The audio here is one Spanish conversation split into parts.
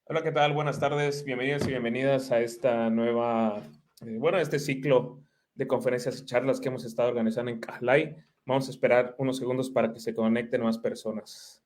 Hola, ¿qué tal? Buenas tardes, bienvenidos y bienvenidas a esta nueva, a este ciclo de conferencias y charlas que hemos estado organizando en Cajlay. Vamos a esperar unos segundos para que se conecten más personas.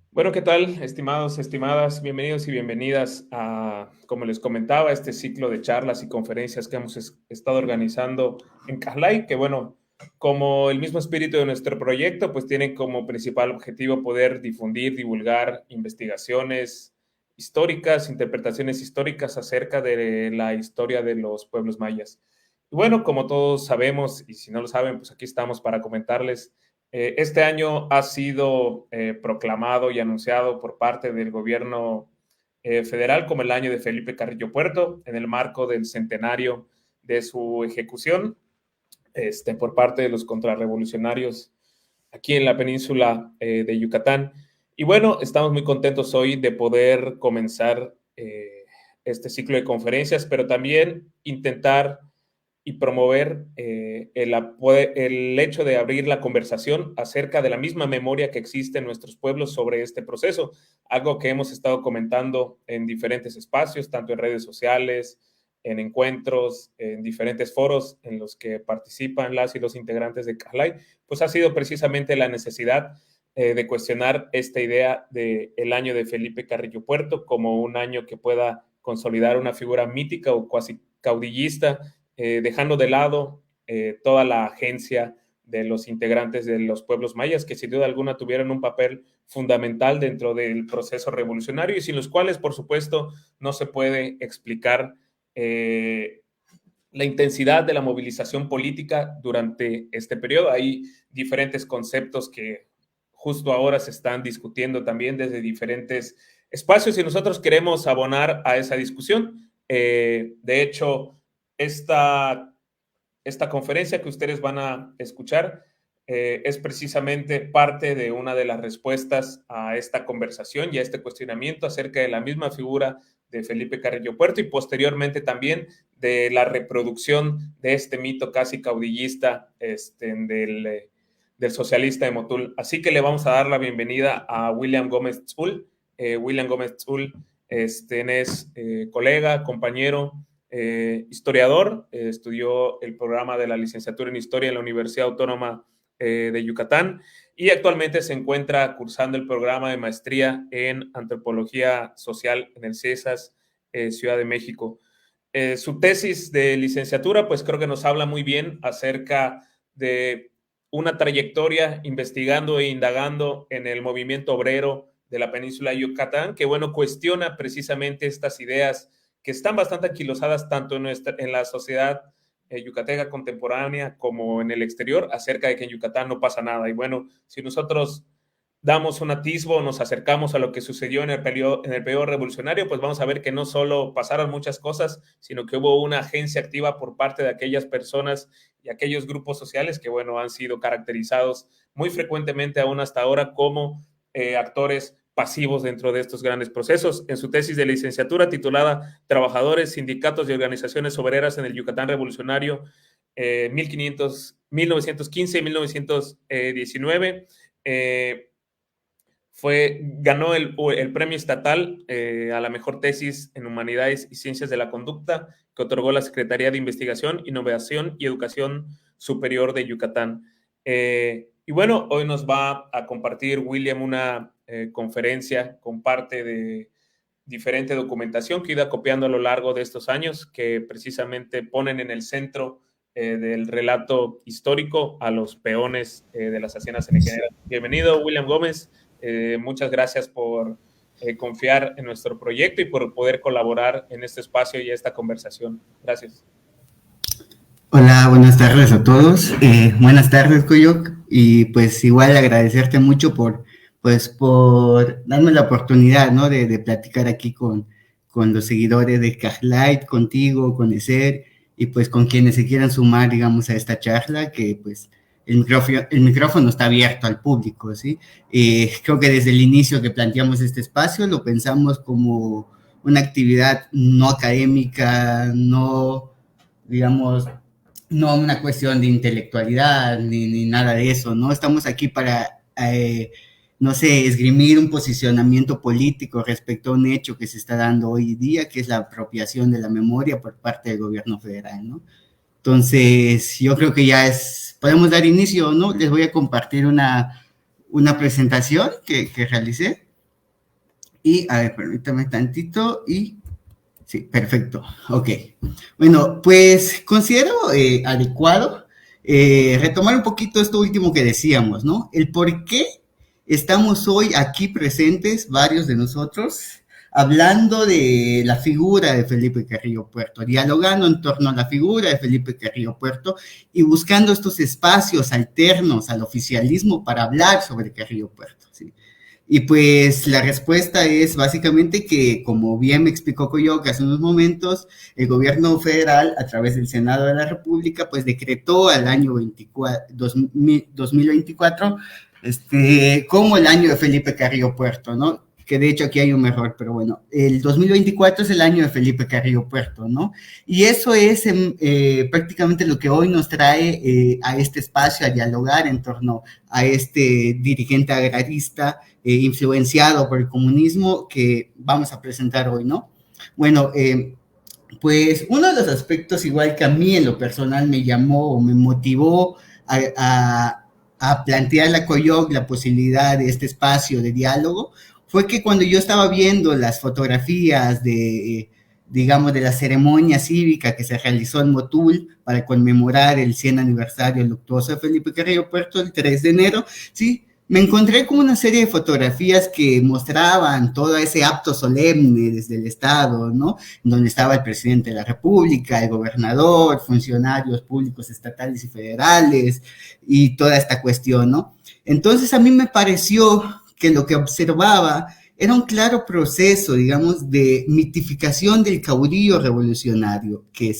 Bueno, ¿qué tal, estimados, estimadas? Bienvenidos y bienvenidas a, como les comentaba, este ciclo de charlas y conferencias que hemos estado organizando en Cajlay, que bueno, como el mismo espíritu de nuestro proyecto, pues tienen como principal objetivo poder difundir, divulgar investigaciones históricas, interpretaciones históricas acerca de la historia de los pueblos mayas. Y bueno, como todos sabemos, y si no lo saben, pues aquí estamos para comentarles. Este año ha sido proclamado y anunciado por parte del gobierno federal como el año de Felipe Carrillo Puerto, en el marco del centenario de su ejecución por parte de los contrarrevolucionarios aquí en la península de Yucatán. Y bueno, estamos muy contentos hoy de poder comenzar este ciclo de conferencias, pero también intentar y promover el hecho de abrir la conversación acerca de la misma memoria que existe en nuestros pueblos sobre este proceso, algo que hemos estado comentando en diferentes espacios, tanto en redes sociales, en encuentros, en diferentes foros en los que participan las y los integrantes de Cajlay, pues ha sido precisamente la necesidad de cuestionar esta idea del año de Felipe Carrillo Puerto como un año que pueda consolidar una figura mítica o cuasi caudillista, dejando de lado toda la agencia de los integrantes de los pueblos mayas, que sin duda alguna tuvieron un papel fundamental dentro del proceso revolucionario y sin los cuales, por supuesto, no se puede explicar la intensidad de la movilización política durante este periodo. Hay diferentes conceptos que justo ahora se están discutiendo también desde diferentes espacios y nosotros queremos abonar a esa discusión. De hecho, esta, esta conferencia que ustedes van a escuchar es precisamente parte de una de las respuestas a esta conversación y a este cuestionamiento acerca de la misma figura de Felipe Carrillo Puerto y posteriormente también de la reproducción de este mito casi caudillista del socialista de Motul. Así que le vamos a dar la bienvenida a William Gómez Tzul. William Gómez Tzul es colega, compañero, historiador, estudió el programa de la licenciatura en Historia en la Universidad Autónoma de Yucatán y actualmente se encuentra cursando el programa de maestría en Antropología Social en el CESAS, Ciudad de México. Su tesis de licenciatura, pues creo que nos habla muy bien acerca de una trayectoria investigando e indagando en el movimiento obrero de la península de Yucatán, que bueno, cuestiona precisamente estas ideas que están bastante anquilosadas tanto en la sociedad yucateca contemporánea como en el exterior, acerca de que en Yucatán no pasa nada. Y bueno, si nosotros damos un atisbo, nos acercamos a lo que sucedió en el periodo revolucionario, pues vamos a ver que no solo pasaron muchas cosas, sino que hubo una agencia activa por parte de aquellas personas y aquellos grupos sociales que, bueno, han sido caracterizados muy frecuentemente aún hasta ahora como actores pasivos dentro de estos grandes procesos. En su tesis de licenciatura titulada Trabajadores, Sindicatos y Organizaciones Obreras en el Yucatán Revolucionario 1915 y 1919, ganó el premio estatal a la mejor tesis en Humanidades y Ciencias de la Conducta que otorgó la Secretaría de Investigación, Innovación y Educación Superior de Yucatán. Y bueno, hoy nos va a compartir William una conferencia con parte de diferente documentación que he ido copiando a lo largo de estos años, que precisamente ponen en el centro del relato histórico a los peones de las haciendas en general. Bienvenido, William Gómez. Muchas gracias confiar en nuestro proyecto y por poder colaborar en este espacio y esta conversación. Gracias. Hola, buenas tardes a todos. Buenas tardes, Coyoc. Y pues igual agradecerte mucho por darme la oportunidad, ¿no? De platicar aquí con los seguidores de Cajlight, contigo, con Ezer, y pues con quienes se quieran sumar, digamos, a esta charla, que pues el micrófono está abierto al público, ¿sí? Creo que desde el inicio que planteamos este espacio lo pensamos como una actividad no académica, no, digamos, no una cuestión de intelectualidad ni nada de eso, ¿no? Estamos aquí para, no sé, esgrimir un posicionamiento político respecto a un hecho que se está dando hoy día, que es la apropiación de la memoria por parte del gobierno federal, ¿no? Entonces, yo creo que ya podemos dar inicio, ¿no? Les voy a compartir una presentación que realicé. Y, a ver, permítame tantito y... Sí, perfecto. Ok. Bueno, pues considero adecuado retomar un poquito esto último que decíamos, ¿no? El por qué estamos hoy aquí presentes, varios de nosotros, hablando de la figura de Felipe Carrillo Puerto, dialogando en torno a la figura de Felipe Carrillo Puerto y buscando estos espacios alternos al oficialismo para hablar sobre Carrillo Puerto, ¿sí? Y pues la respuesta es básicamente que, como bien me explicó Coyoc hace unos momentos, el gobierno federal, a través del Senado de la República, pues decretó al año 2024 como el año de Felipe Carrillo Puerto, ¿no? Que de hecho aquí hay un error, pero bueno, el 2024 es el año de Felipe Carrillo Puerto, ¿no? Y eso es prácticamente lo que hoy nos trae a este espacio a dialogar en torno a este dirigente agrarista influenciado por el comunismo que vamos a presentar hoy, ¿no? Bueno, pues uno de los aspectos igual que a mí en lo personal me llamó o me motivó a plantear la Coyoc la posibilidad de este espacio de diálogo fue que cuando yo estaba viendo las fotografías digamos, de la ceremonia cívica que se realizó en Motul para conmemorar el 100 aniversario luctuoso de Felipe Carrillo Puerto el 3 de enero, ¿sí? Me encontré con una serie de fotografías que mostraban todo ese acto solemne desde el Estado, ¿no? Donde estaba el presidente de la República, el gobernador, funcionarios públicos estatales y federales, y toda esta cuestión, ¿no? Entonces a mí me pareció que lo que observaba era un claro proceso, digamos, de mitificación del caudillo revolucionario que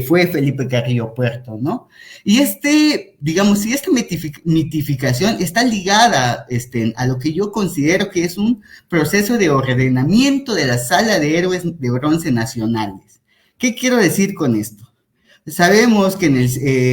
fue Felipe Carrillo Puerto, ¿no? Y digamos, esta mitificación está ligada a lo que yo considero que es un proceso de ordenamiento de la sala de héroes de bronce nacionales. ¿Qué quiero decir con esto? Sabemos que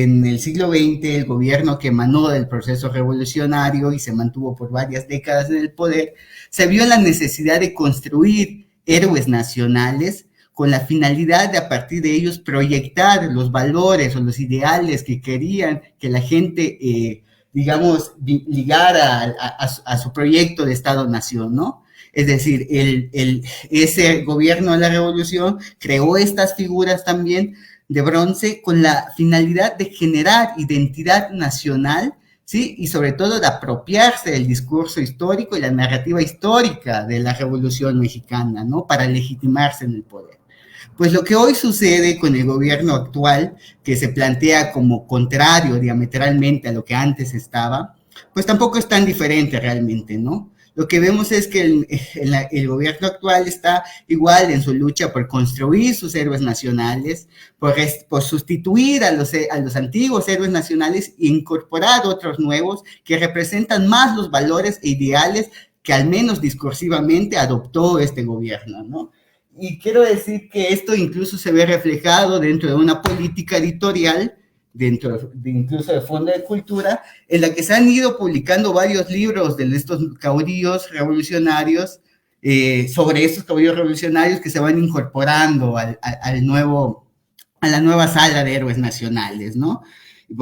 en el siglo XX el gobierno que emanó del proceso revolucionario y se mantuvo por varias décadas en el poder, se vio la necesidad de construir héroes nacionales con la finalidad de a partir de ellos proyectar los valores o los ideales que querían que la gente, digamos, ligara a su proyecto de Estado-Nación, ¿no? Es decir, ese gobierno de la revolución creó estas figuras también de bronce con la finalidad de generar identidad nacional, ¿sí? Y sobre todo de apropiarse del discurso histórico y la narrativa histórica de la Revolución Mexicana, ¿no? Para legitimarse en el poder. Pues lo que hoy sucede con el gobierno actual, que se plantea como contrario diametralmente a lo que antes estaba, pues tampoco es tan diferente realmente, ¿no? Lo que vemos es que el gobierno actual está igual en su lucha por construir sus héroes nacionales, por sustituir a los antiguos héroes nacionales e incorporar otros nuevos que representan más los valores e ideales que al menos discursivamente adoptó este gobierno, ¿no? Y quiero decir que esto incluso se ve reflejado dentro de una política editorial, incluso de Fondo de Cultura, en la que se han ido publicando varios libros de estos caudillos revolucionarios, sobre estos caudillos revolucionarios que se van incorporando a la nueva sala de héroes nacionales, ¿no?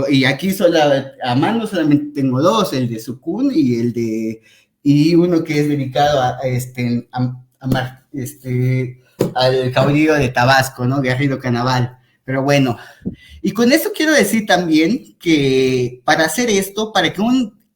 Y aquí a mano solamente tengo dos, el de Sukun y uno que es dedicado al caudillo de Tabasco, ¿no? Garrido Canaval. Pero bueno, y con eso quiero decir también que para hacer esto, para que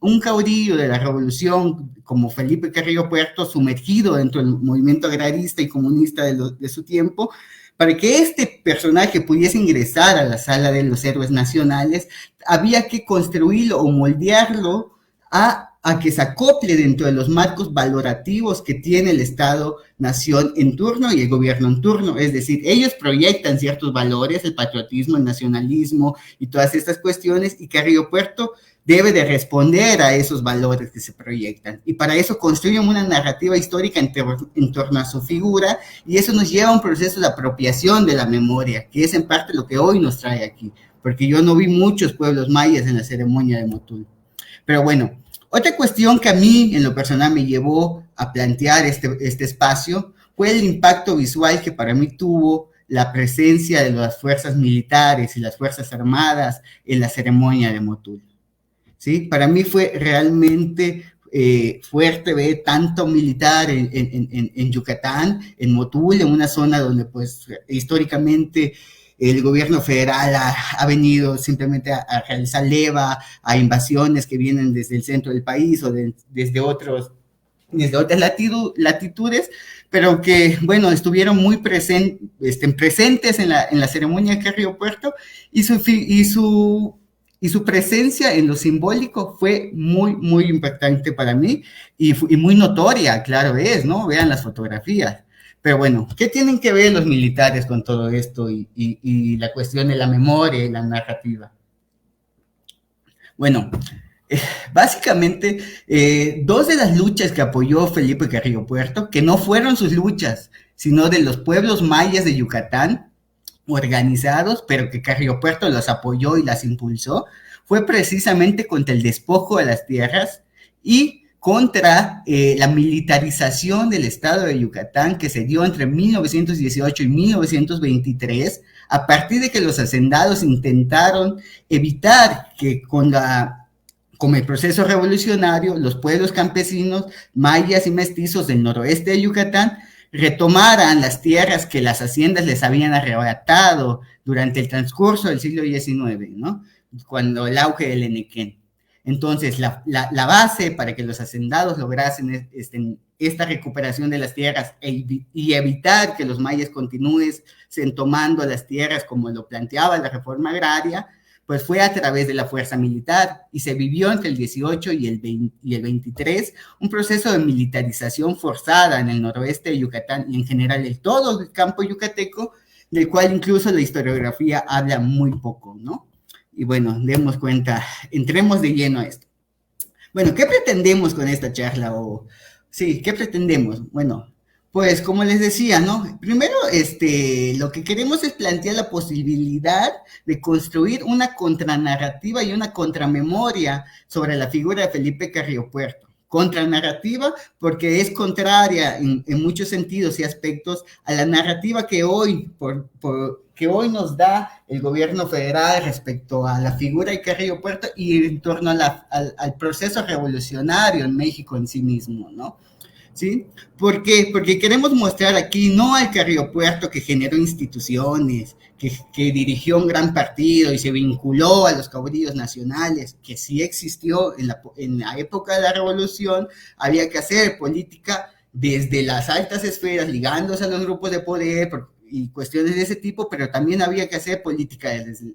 un caudillo de la revolución como Felipe Carrillo Puerto, sumergido dentro del movimiento agrarista y comunista de su tiempo, para que este personaje pudiese ingresar a la sala de los héroes nacionales, había que construirlo o moldearlo a que se acople dentro de los marcos valorativos que tiene el Estado-Nación en turno y el gobierno en turno. Es decir, ellos proyectan ciertos valores, el patriotismo, el nacionalismo y todas estas cuestiones, y Carrillo Puerto debe de responder a esos valores que se proyectan. Y para eso construyen una narrativa histórica en torno a su figura, y eso nos lleva a un proceso de apropiación de la memoria, que es en parte lo que hoy nos trae aquí, porque yo no vi muchos pueblos mayas en la ceremonia de Motul. Pero bueno, otra cuestión que a mí en lo personal me llevó a plantear este espacio fue el impacto visual que para mí tuvo la presencia de las fuerzas militares y las fuerzas armadas en la ceremonia de Motul. ¿Sí? Para mí fue realmente fuerte ver tanto militar en Yucatán, en Motul, en una zona donde pues históricamente el gobierno federal ha venido simplemente a realizar leva a invasiones que vienen desde el centro del país o desde otras latitudes, pero que, bueno, estuvieron muy presentes en la ceremonia de Carrillo Puerto, y su presencia en lo simbólico fue muy, muy impactante para mí y muy notoria, claro es, ¿no? Vean las fotografías. Pero bueno, ¿qué tienen que ver los militares con todo esto y la cuestión de la memoria y la narrativa? Bueno, básicamente, dos de las luchas que apoyó Felipe Carrillo Puerto, que no fueron sus luchas, sino de los pueblos mayas de Yucatán, organizados, pero que Carrillo Puerto los apoyó y las impulsó, fue precisamente contra el despojo de las tierras y contra la militarización del estado de Yucatán, que se dio entre 1918 y 1923, a partir de que los hacendados intentaron evitar que con el proceso revolucionario, los pueblos campesinos, mayas y mestizos del noroeste de Yucatán retomaran las tierras que las haciendas les habían arrebatado durante el transcurso del siglo XIX, ¿no? Cuando el auge del Enequén. Entonces, la base para que los hacendados lograsen esta recuperación de las tierras y evitar que los mayas continúen tomando las tierras como lo planteaba la reforma agraria, pues fue a través de la fuerza militar, y se vivió entre el 18 y el 23 un proceso de militarización forzada en el noroeste de Yucatán y en general en todo el campo yucateco, del cual incluso la historiografía habla muy poco, ¿no? Y bueno, demos cuenta, entremos de lleno a esto. Bueno, ¿qué pretendemos con esta charla? Sí, ¿qué pretendemos? Bueno, pues como les decía, ¿no? Primero, lo que queremos es plantear la posibilidad de construir una contranarrativa y una contramemoria sobre la figura de Felipe Carrillo Puerto. Contranarrativa porque es contraria en muchos sentidos y aspectos a la narrativa que hoy, que hoy nos da el gobierno federal respecto a la figura de Carrillo Puerto y en torno al proceso revolucionario en México en sí mismo, ¿no? ¿Sí? ¿Por qué? Porque queremos mostrar aquí no al Carrillo Puerto que generó instituciones, que dirigió un gran partido y se vinculó a los caudillos nacionales, que sí existió en la época de la revolución. Había que hacer política desde las altas esferas, ligándose a los grupos de poder y cuestiones de ese tipo, pero también había que hacer política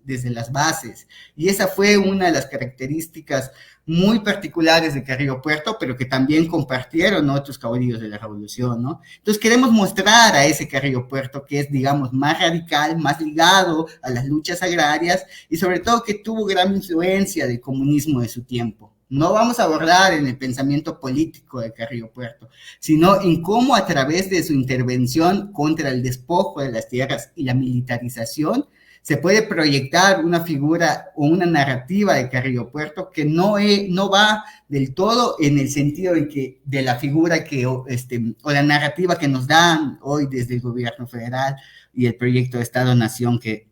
desde las bases. Y esa fue una de las características muy particulares de Carrillo Puerto, pero que también compartieron otros caudillos de la revolución, ¿no? Entonces queremos mostrar a ese Carrillo Puerto que es, digamos, más radical, más ligado a las luchas agrarias y sobre todo que tuvo gran influencia del comunismo de su tiempo. No vamos a abordar en el pensamiento político de Carrillo Puerto, sino en cómo a través de su intervención contra el despojo de las tierras y la militarización se puede proyectar una figura o una narrativa de Carrillo Puerto que no va del todo en el sentido de la figura o la narrativa que nos dan hoy desde el gobierno federal y el proyecto de Estado-Nación que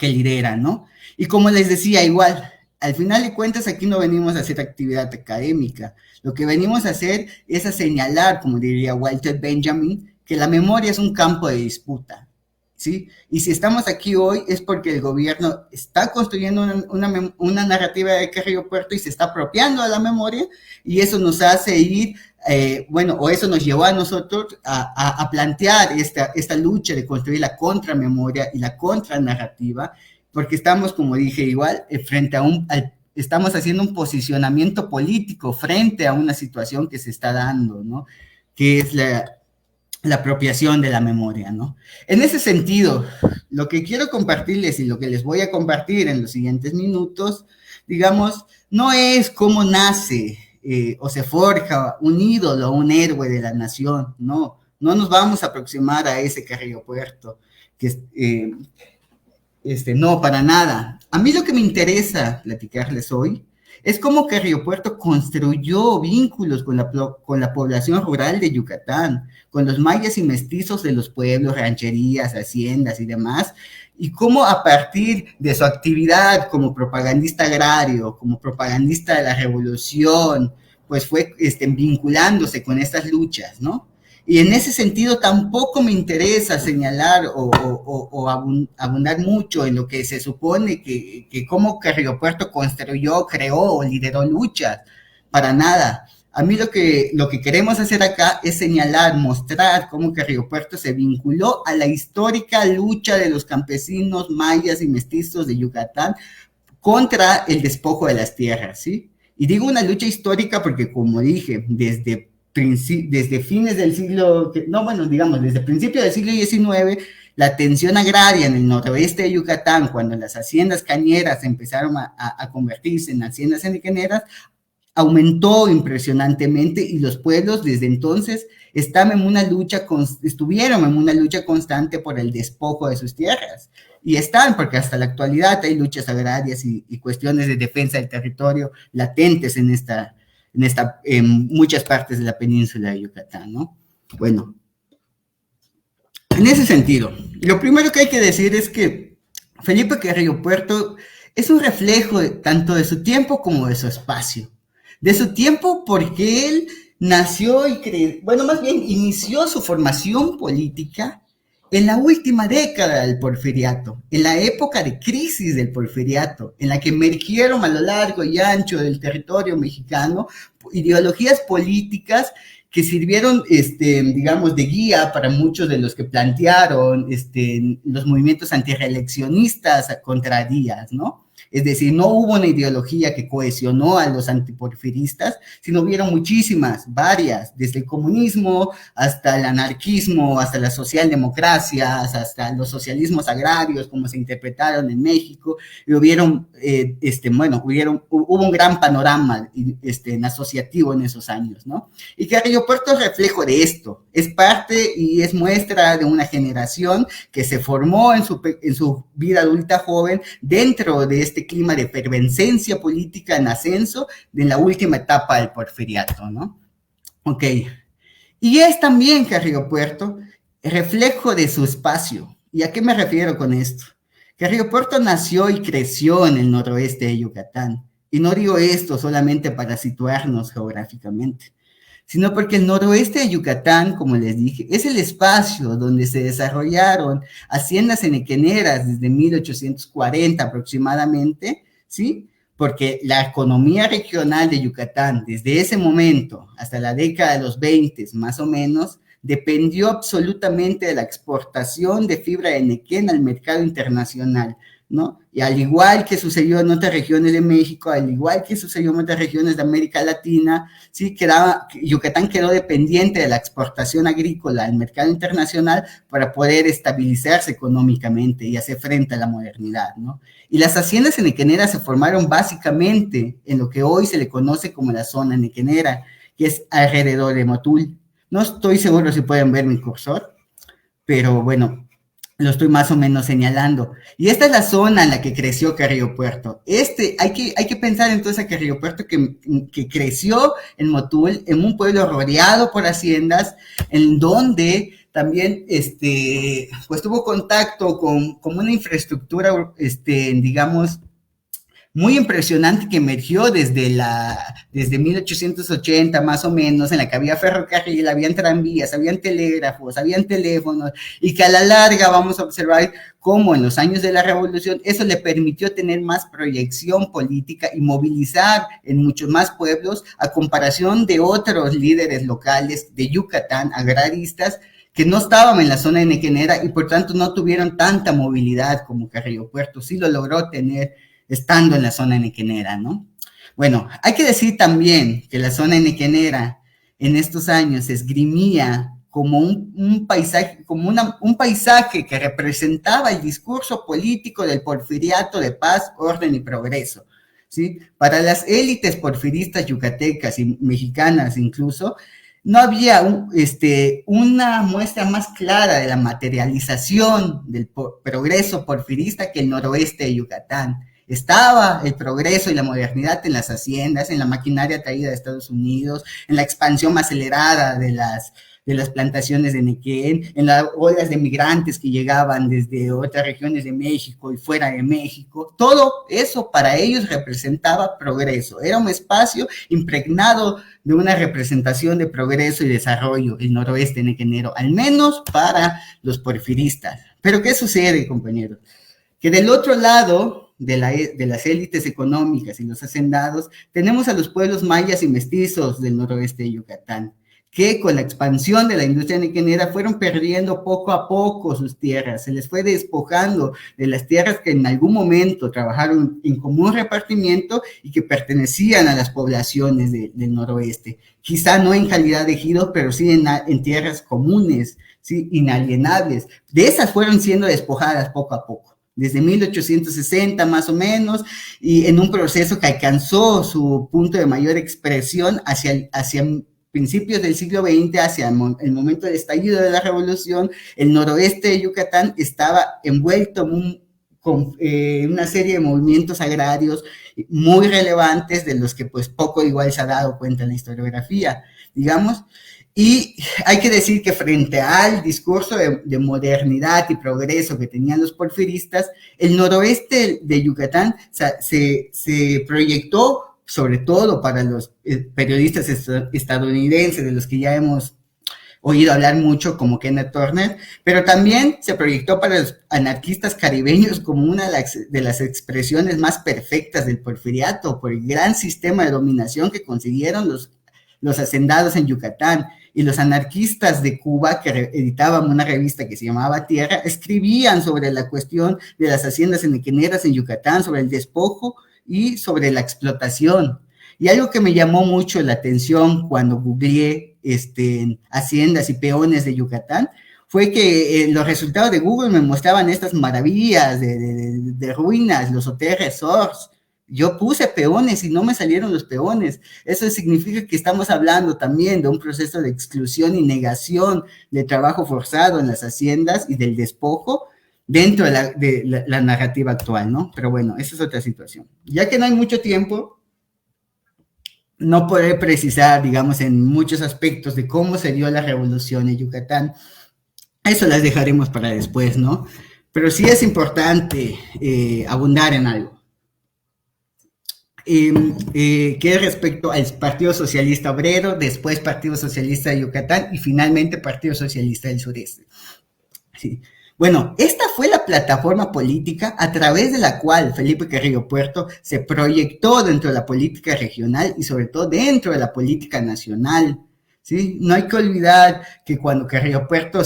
lidera, ¿no? Y como les decía, igual, al final de cuentas aquí no venimos a hacer actividad académica, lo que venimos a hacer es a señalar, como diría Walter Benjamin, que la memoria es un campo de disputa. ¿sí? Y si estamos aquí hoy es porque el gobierno está construyendo una narrativa de Carrillo Puerto y se está apropiando de la memoria, y eso nos hace ir, o eso nos llevó a nosotros a plantear esta lucha de construir la contramemoria y la contranarrativa, porque estamos, como dije, igual, frente a estamos haciendo un posicionamiento político frente a una situación que se está dando, ¿no? Que es la apropiación de la memoria, ¿no? En ese sentido, lo que quiero compartirles y lo que les voy a compartir en los siguientes minutos, digamos, no es cómo nace o se forja un ídolo, un héroe de la nación, no, no nos vamos a aproximar a ese Carrillo Puerto, que no, para nada. A mí lo que me interesa platicarles hoy es cómo Carrillo Puerto construyó vínculos con la población rural de Yucatán, con los mayas y mestizos de los pueblos, rancherías, haciendas y demás, y cómo a partir de su actividad como propagandista agrario, como propagandista de la revolución, pues fue vinculándose con estas luchas, ¿no? Y en ese sentido tampoco me interesa señalar o abundar mucho en lo que se supone que cómo Carrillo Puerto construyó, creó o lideró luchas, para nada. A mí lo que queremos hacer acá es señalar, mostrar cómo Carrillo Puerto se vinculó a la histórica lucha de los campesinos mayas y mestizos de Yucatán contra el despojo de las tierras, ¿sí? Y digo una lucha histórica porque, como dije, desde fines del siglo, desde principios del siglo XIX, la tensión agraria en el noroeste de Yucatán, cuando las haciendas cañeras empezaron a convertirse en haciendas henequeneras, aumentó impresionantemente y los pueblos desde entonces estuvieron en una lucha constante por el despojo de sus tierras. Y están, porque hasta la actualidad hay luchas agrarias y cuestiones de defensa del territorio latentes en muchas partes de la península de Yucatán, ¿no? Bueno, en ese sentido, lo primero que hay que decir es que Felipe Carrillo Puerto es un reflejo tanto de su tiempo como de su espacio. De su tiempo porque él nació inició su formación política en la última década del porfiriato, en la época de crisis del porfiriato, en la que emergieron a lo largo y ancho del territorio mexicano ideologías políticas que sirvieron, de guía para muchos de los que plantearon los movimientos antirreeleccionistas contra Díaz, ¿no? Es decir, no hubo una ideología que cohesionó a los antiporfiristas, sino hubieron varias, desde el comunismo hasta el anarquismo, hasta las socialdemocracias, hasta los socialismos agrarios, como se interpretaron en México, y hubo un gran panorama asociativo en esos años, ¿no? Y Carrillo Puerto es reflejo de esto, es parte y es muestra de una generación que se formó en su vida adulta joven dentro de este clima de efervescencia política en ascenso en la última etapa del porfiriato, ¿no? Ok. Y es también Carrillo Puerto reflejo de su espacio. ¿Y a qué me refiero con esto? Carrillo Puerto nació y creció en el noroeste de Yucatán. Y no digo esto solamente para situarnos geográficamente, sino porque el noroeste de Yucatán, como les dije, es el espacio donde se desarrollaron haciendas henequeneras desde 1840 aproximadamente, ¿sí? Porque la economía regional de Yucatán, desde ese momento hasta la década de los 20, más o menos, dependió absolutamente de la exportación de fibra de henequén al mercado internacional, ¿no? Y al igual que sucedió en otras regiones de México, al igual que sucedió en otras regiones de América Latina, ¿sí? Yucatán quedó dependiente de la exportación agrícola al mercado internacional para poder estabilizarse económicamente y hacer frente a la modernidad, ¿no? Y las haciendas henequeneras se formaron básicamente en lo que hoy se le conoce como la zona henequenera, que es alrededor de Motul. No estoy seguro si pueden ver mi cursor, pero bueno, lo estoy más o menos señalando. Y esta es la zona en la que creció Carrillo Puerto. Hay que pensar entonces a Carrillo Puerto que creció en Motul, en un pueblo rodeado por haciendas, en donde también pues tuvo contacto con una infraestructura, digamos, muy impresionante que emergió desde 1880 más o menos, en la que había ferrocarril, habían tranvías, habían telégrafos, habían teléfonos, y que a la larga vamos a observar cómo en los años de la revolución eso le permitió tener más proyección política y movilizar en muchos más pueblos, a comparación de otros líderes locales de Yucatán, agraristas, que no estaban en la zona de Nequenera y por tanto no tuvieron tanta movilidad como Carrillo Puerto. Sí lo logró tener estando en la zona de Nequenera, ¿no? Bueno, hay que decir también que la zona de Nequenera en estos años se esgrimía como un paisaje, un paisaje que representaba el discurso político del porfiriato de paz, orden y progreso, ¿sí? Para las élites porfiristas yucatecas y mexicanas incluso, no había una muestra más clara de la materialización del progreso porfirista que el noroeste de Yucatán. Estaba el progreso y la modernidad en las haciendas, en la maquinaria traída de Estados Unidos, en la expansión acelerada de las plantaciones de Nequén, en las olas de migrantes que llegaban desde otras regiones de México y fuera de México. Todo eso para ellos representaba progreso. Era un espacio impregnado de una representación de progreso y desarrollo, el noroeste nequenero, al menos para los porfiristas. Pero ¿qué sucede, compañeros? Que del otro lado de las élites económicas y los hacendados, tenemos a los pueblos mayas y mestizos del noroeste de Yucatán, que con la expansión de la industria nequenera fueron perdiendo poco a poco sus tierras, se les fue despojando de las tierras que en algún momento trabajaron en común repartimiento y que pertenecían a las poblaciones del noroeste, quizá no en calidad de ejido, pero sí en tierras comunes, ¿sí? Inalienables. De esas fueron siendo despojadas poco a poco, desde 1860 más o menos, y en un proceso que alcanzó su punto de mayor expresión hacia principios del siglo XX, hacia el momento del estallido de la revolución. El noroeste de Yucatán estaba envuelto con una serie de movimientos agrarios muy relevantes, de los que pues poco igual se ha dado cuenta en la historiografía, digamos. Y hay que decir que frente al discurso de modernidad y progreso que tenían los porfiristas, el noroeste de Yucatán se proyectó, sobre todo para los periodistas estadounidenses, de los que ya hemos oído hablar mucho, como Kenneth Turner, pero también se proyectó para los anarquistas caribeños como una de las expresiones más perfectas del porfiriato, por el gran sistema de dominación que consiguieron los hacendados en Yucatán. Y los anarquistas de Cuba, que editaban una revista que se llamaba Tierra, escribían sobre la cuestión de las haciendas nequeneras en Yucatán, sobre el despojo y sobre la explotación. Y algo que me llamó mucho la atención cuando googleé haciendas y peones de Yucatán fue que los resultados de Google me mostraban estas maravillas de ruinas, los hoteles resorts. Yo puse peones y no me salieron los peones. Eso significa que estamos hablando también de un proceso de exclusión y negación del trabajo forzado en las haciendas y del despojo dentro de la narrativa actual, ¿no? Pero bueno, esa es otra situación. Ya que no hay mucho tiempo, no podré precisar, digamos, en muchos aspectos de cómo se dio la revolución en Yucatán. Eso las dejaremos para después, ¿no? Pero sí es importante abundar en algo. Que es respecto al Partido Socialista Obrero, después Partido Socialista de Yucatán y finalmente Partido Socialista del Sureste. Sí. Bueno, esta fue la plataforma política a través de la cual Felipe Carrillo Puerto se proyectó dentro de la política regional y sobre todo dentro de la política nacional, ¿sí? No hay que olvidar que cuando Carrillo Puerto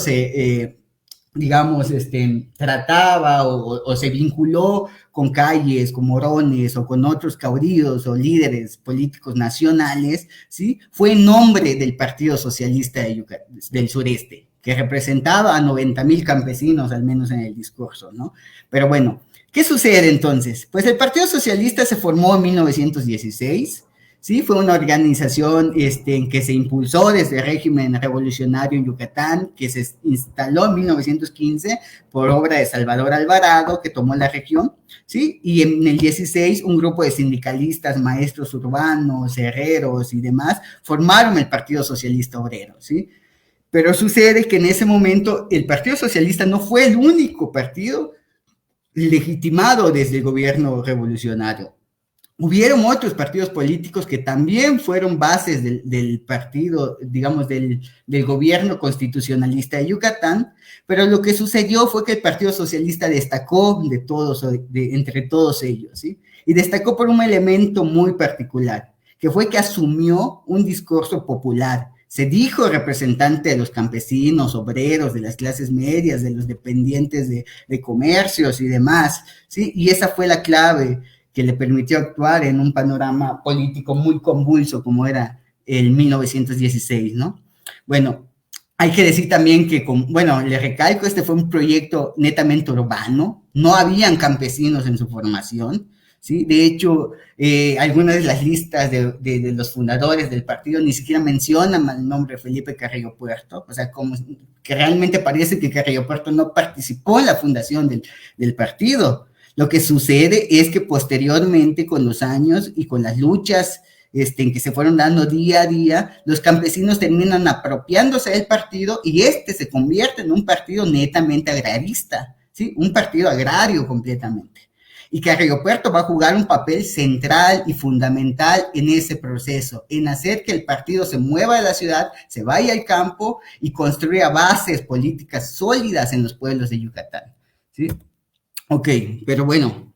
trataba o se vinculó con Calles, con Morones o con otros caudillos o líderes políticos nacionales, ¿sí? Fue en nombre del Partido Socialista del Sureste, que representaba a 90,000 campesinos, al menos en el discurso, ¿no? Pero bueno, ¿qué sucede entonces? Pues el Partido Socialista se formó en 1916, ¿sí? Fue una organización que se impulsó desde el régimen revolucionario en Yucatán, que se instaló en 1915 por obra de Salvador Alvarado, que tomó la región, ¿sí? Y en el 16 un grupo de sindicalistas, maestros urbanos, herreros y demás formaron el Partido Socialista Obrero, ¿sí? Pero sucede que en ese momento el Partido Socialista no fue el único partido legitimado desde el gobierno revolucionario. hubieron otros partidos políticos que también fueron bases del partido, digamos, del gobierno constitucionalista de Yucatán, pero lo que sucedió fue que el Partido Socialista destacó de todos, entre todos ellos, ¿sí? Y destacó por un elemento muy particular, que fue que asumió un discurso popular. Se dijo representante de los campesinos, obreros, de las clases medias, de los dependientes de comercios y demás, ¿sí? Y esa fue la clave que le permitió actuar en un panorama político muy convulso como era el 1916, ¿no? Bueno, hay que decir también que, bueno, le recalco, este fue un proyecto netamente urbano, no habían campesinos en su formación, ¿sí? De hecho, algunas de las listas de los fundadores del partido ni siquiera mencionan el nombre de Felipe Carrillo Puerto, o sea, como que realmente parece que Carrillo Puerto no participó en la fundación del partido. Lo que sucede es que posteriormente, con los años y con las luchas en que se fueron dando día a día, los campesinos terminan apropiándose del partido y se convierte en un partido netamente agrarista, ¿sí? Un partido agrario completamente. Y Carrillo Puerto va a jugar un papel central y fundamental en ese proceso, en hacer que el partido se mueva de la ciudad, se vaya al campo y construya bases políticas sólidas en los pueblos de Yucatán, ¿sí? Ok, pero bueno,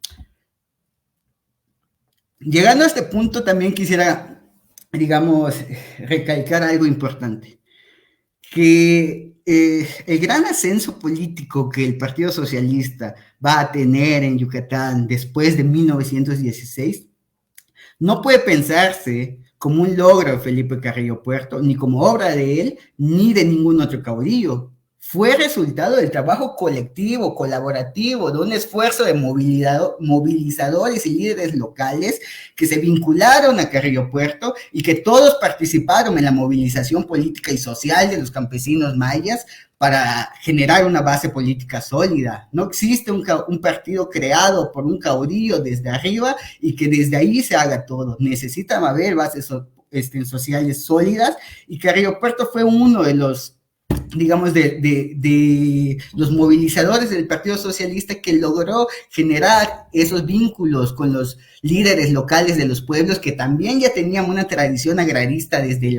llegando a este punto también quisiera, digamos, recalcar algo importante, que el gran ascenso político que el Partido Socialista va a tener en Yucatán después de 1916 no puede pensarse como un logro de Felipe Carrillo Puerto, ni como obra de él, ni de ningún otro caudillo. Fue resultado del trabajo colectivo, colaborativo, de un esfuerzo de movilizadores y líderes locales que se vincularon a Carrillo Puerto y que todos participaron en la movilización política y social de los campesinos mayas para generar una base política sólida. No existe un partido creado por un caudillo desde arriba y que desde ahí se haga todo. Necesitan haber bases sociales sólidas, y Carrillo Puerto fue uno de los, digamos, de los movilizadores del Partido Socialista que logró generar esos vínculos con los líderes locales de los pueblos que también ya tenían una tradición agrarista desde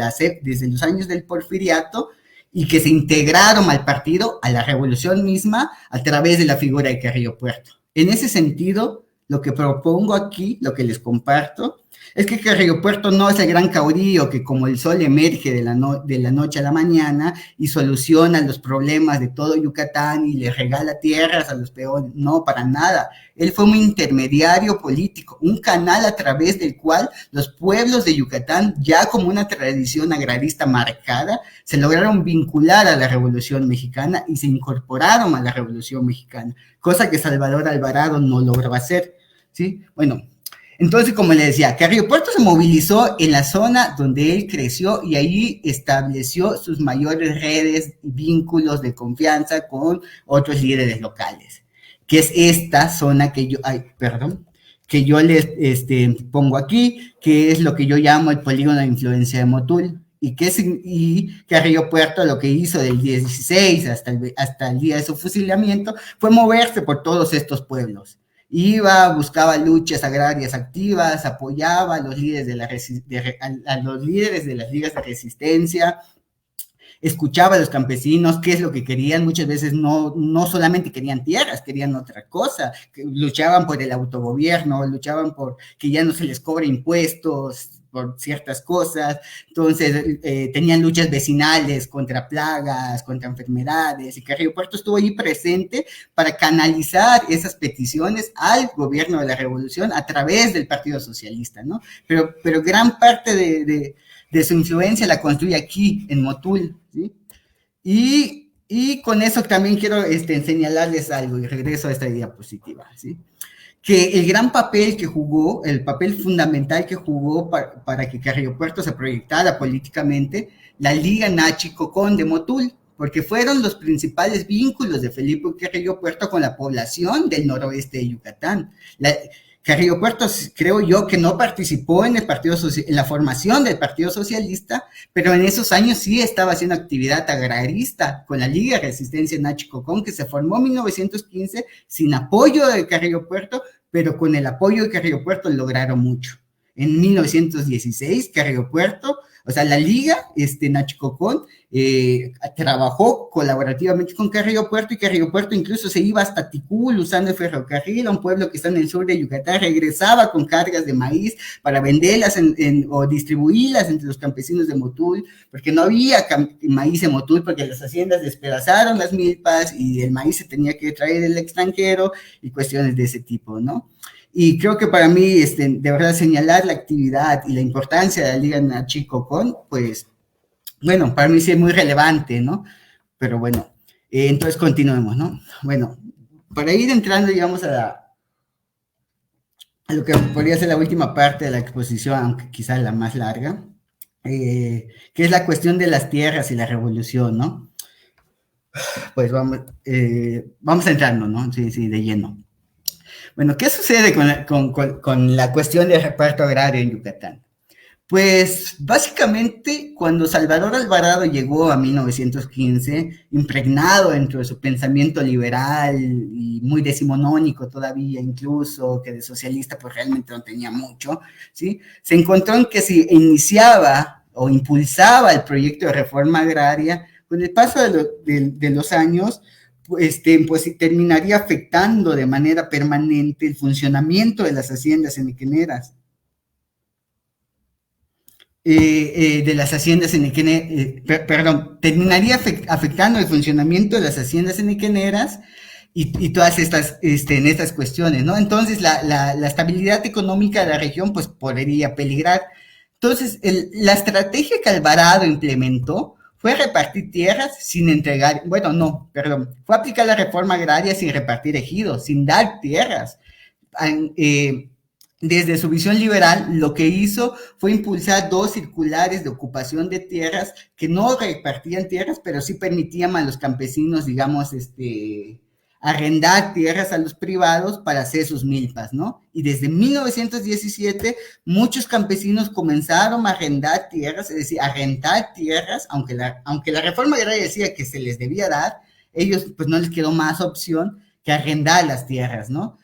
los años del Porfiriato, y que se integraron al partido, a la revolución misma, a través de la figura de Carrillo Puerto. En ese sentido, lo que propongo aquí, lo que les comparto, es que Carrillo Puerto no es el gran caudillo que como el sol emerge de la noche a la mañana y soluciona los problemas de todo Yucatán y le regala tierras a los peones. No, para nada. Él fue un intermediario político, un canal a través del cual los pueblos de Yucatán, ya como una tradición agrarista marcada, se lograron vincular a la Revolución Mexicana y se incorporaron a la Revolución Mexicana, cosa que Salvador Alvarado no logró hacer, ¿sí? Bueno, entonces, como le decía, Carrillo Puerto se movilizó en la zona donde él creció y ahí estableció sus mayores redes y vínculos de confianza con otros líderes locales, que es esta zona que yo les pongo aquí, que es lo que yo llamo el polígono de influencia de Motul, y Carrillo Puerto lo que hizo del 16 hasta el día de su fusilamiento fue moverse por todos estos pueblos. Iba, buscaba luchas agrarias activas, apoyaba a los líderes a los líderes de las ligas de resistencia, escuchaba a los campesinos qué es lo que querían. Muchas veces no solamente querían tierras, querían otra cosa, luchaban por el autogobierno, luchaban por que ya no se les cobre impuestos por ciertas cosas. Entonces tenían luchas vecinales contra plagas, contra enfermedades, y Carrillo Puerto estuvo ahí presente para canalizar esas peticiones al gobierno de la revolución a través del Partido Socialista, ¿no? Pero gran parte de su influencia la construye aquí, en Motul, ¿sí? Y con eso también quiero señalarles algo, y regreso a esta diapositiva, ¿sí? Que el gran papel que jugó, el papel fundamental que jugó para que Carrillo Puerto se proyectara políticamente, la Liga Nachi-Cocón de Motul, porque fueron los principales vínculos de Felipe Carrillo Puerto con la población del noroeste de Yucatán. Carrillo Puerto, creo yo, que no participó en la formación del Partido Socialista, pero en esos años sí estaba haciendo actividad agrarista con la Liga de Resistencia Nachi-Cocón, que se formó en 1915 sin apoyo de Carrillo Puerto, pero con el apoyo de Carrillo Puerto lograron mucho. En 1916, Carrillo Puerto, o sea, la liga, Nacho Cocón, trabajó colaborativamente con Carrillo Puerto, y Carrillo Puerto incluso se iba hasta Ticul usando el ferrocarril, a un pueblo que está en el sur de Yucatán, regresaba con cargas de maíz para venderlas o distribuirlas entre los campesinos de Motul, porque no había maíz en Motul, porque las haciendas despedazaron las milpas y el maíz se tenía que traer del extranjero y cuestiones de ese tipo, ¿no? Y creo que para mí, de verdad, señalar la actividad y la importancia de la Liga Nachi Cocón, pues, bueno, para mí sí es muy relevante, ¿no? Pero bueno, entonces continuemos, ¿no? Bueno, para ir entrando, digamos, a lo que podría ser la última parte de la exposición, aunque quizás la más larga, que es la cuestión de las tierras y la revolución, ¿no? Pues vamos entrando, ¿no? Sí, de lleno. Bueno, ¿qué sucede con la cuestión del reparto agrario en Yucatán? Pues básicamente cuando Salvador Alvarado llegó a 1915, impregnado dentro de su pensamiento liberal y muy decimonónico todavía incluso, que de socialista pues realmente no tenía mucho, ¿sí? Se encontró en que si iniciaba o impulsaba el proyecto de reforma agraria, con el paso de los años, pues terminaría afectando de manera permanente el funcionamiento de las haciendas henequeneras. Terminaría afectando el funcionamiento de las haciendas henequeneras y todas estas, en estas cuestiones, ¿no? Entonces, la estabilidad económica de la región, pues, podría peligrar. Entonces, la estrategia que Alvarado implementó fue repartir tierras sin entregar, fue aplicar la reforma agraria sin repartir ejidos, sin dar tierras. Desde su visión liberal, lo que hizo fue impulsar 2 circulares de ocupación de tierras que no repartían tierras, pero sí permitían a los campesinos, digamos, arrendar tierras a los privados para hacer sus milpas, ¿no? Y desde 1917, muchos campesinos comenzaron a arrendar tierras, es decir, a rentar tierras, aunque la reforma agraria decía que se les debía dar, ellos pues no les quedó más opción que arrendar las tierras, ¿no?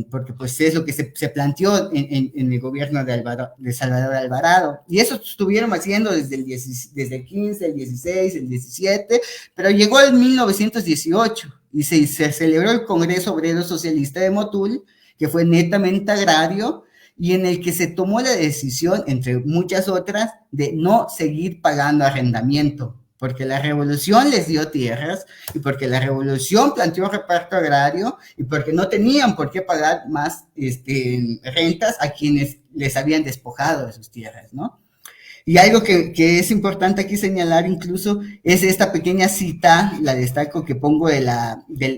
Porque pues es lo que se planteó en el gobierno de Salvador Alvarado, y eso estuvieron haciendo desde el 15, el 16, el 17, pero llegó el 1918, y se celebró el Congreso Obrero Socialista de Motul, que fue netamente agrario, y en el que se tomó la decisión, entre muchas otras, de no seguir pagando arrendamiento, porque la revolución les dio tierras, y porque la revolución planteó reparto agrario, y porque no tenían por qué pagar más rentas a quienes les habían despojado de sus tierras, ¿no? Y algo que es importante aquí señalar incluso es esta pequeña cita, la destaco, que pongo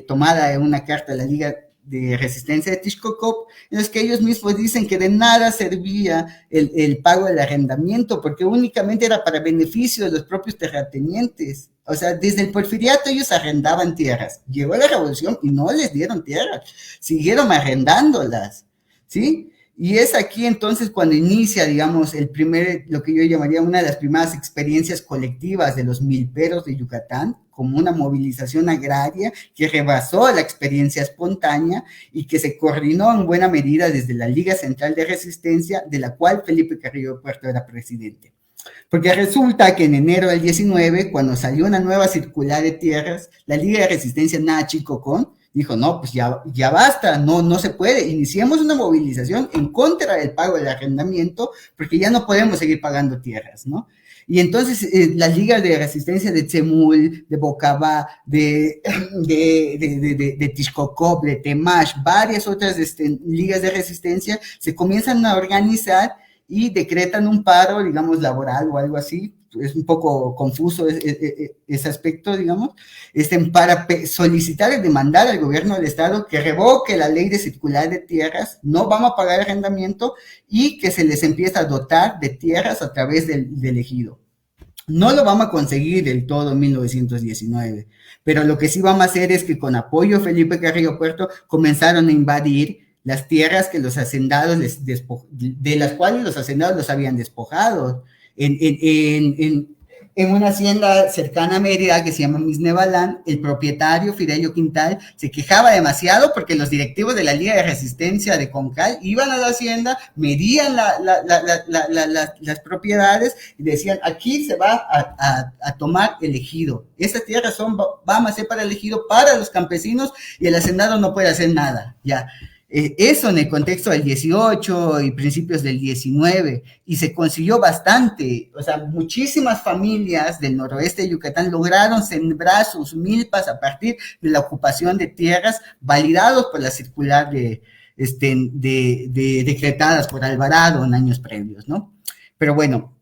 tomada de una carta de la Liga de Resistencia de Tixcocop, en los que ellos mismos dicen que de nada servía el pago del arrendamiento, porque únicamente era para beneficio de los propios terratenientes. O sea, desde el porfiriato ellos arrendaban tierras. Llegó la revolución y no les dieron tierras, siguieron arrendándolas, ¿sí? Y es aquí entonces cuando inicia, digamos, lo que yo llamaría una de las primeras experiencias colectivas de los milperos de Yucatán, como una movilización agraria que rebasó la experiencia espontánea y que se coordinó en buena medida desde la Liga Central de Resistencia, de la cual Felipe Carrillo Puerto era presidente. Porque resulta que en enero del 19, cuando salió una nueva circular de tierras, la Liga de Resistencia Nachi Cocón dijo, no, pues ya basta, no se puede, iniciemos una movilización en contra del pago del arrendamiento, porque ya no podemos seguir pagando tierras, ¿no? Y entonces las ligas de resistencia de Tzemul, de Bocabá, de Tixcocop, de Temash, varias otras ligas de resistencia se comienzan a organizar y decretan un paro, digamos, laboral o algo así. Es un poco confuso ese aspecto, digamos, para solicitar y demandar al gobierno del estado que revoque la ley de circular de tierras, no vamos a pagar arrendamiento y que se les empieza a dotar de tierras a través del ejido. No lo vamos a conseguir del todo en 1919, pero lo que sí vamos a hacer es que con apoyo de Felipe Carrillo Puerto comenzaron a invadir las tierras que los hacendados de las cuales los hacendados los habían despojado. En en una hacienda cercana a Mérida que se llama Misnebalán, el propietario Fidelio Quintal se quejaba demasiado porque los directivos de la Liga de Resistencia de Concal iban a la hacienda, medían las propiedades y decían, aquí se va a tomar el ejido. Esas tierras van a ser para el ejido, para los campesinos, y el hacendado no puede hacer nada, ya. Eso en el contexto del 18 y principios del 19, y se consiguió bastante, o sea, muchísimas familias del noroeste de Yucatán lograron sembrar sus milpas a partir de la ocupación de tierras, validados por la circular decretadas por Alvarado en años previos, ¿no? Pero bueno,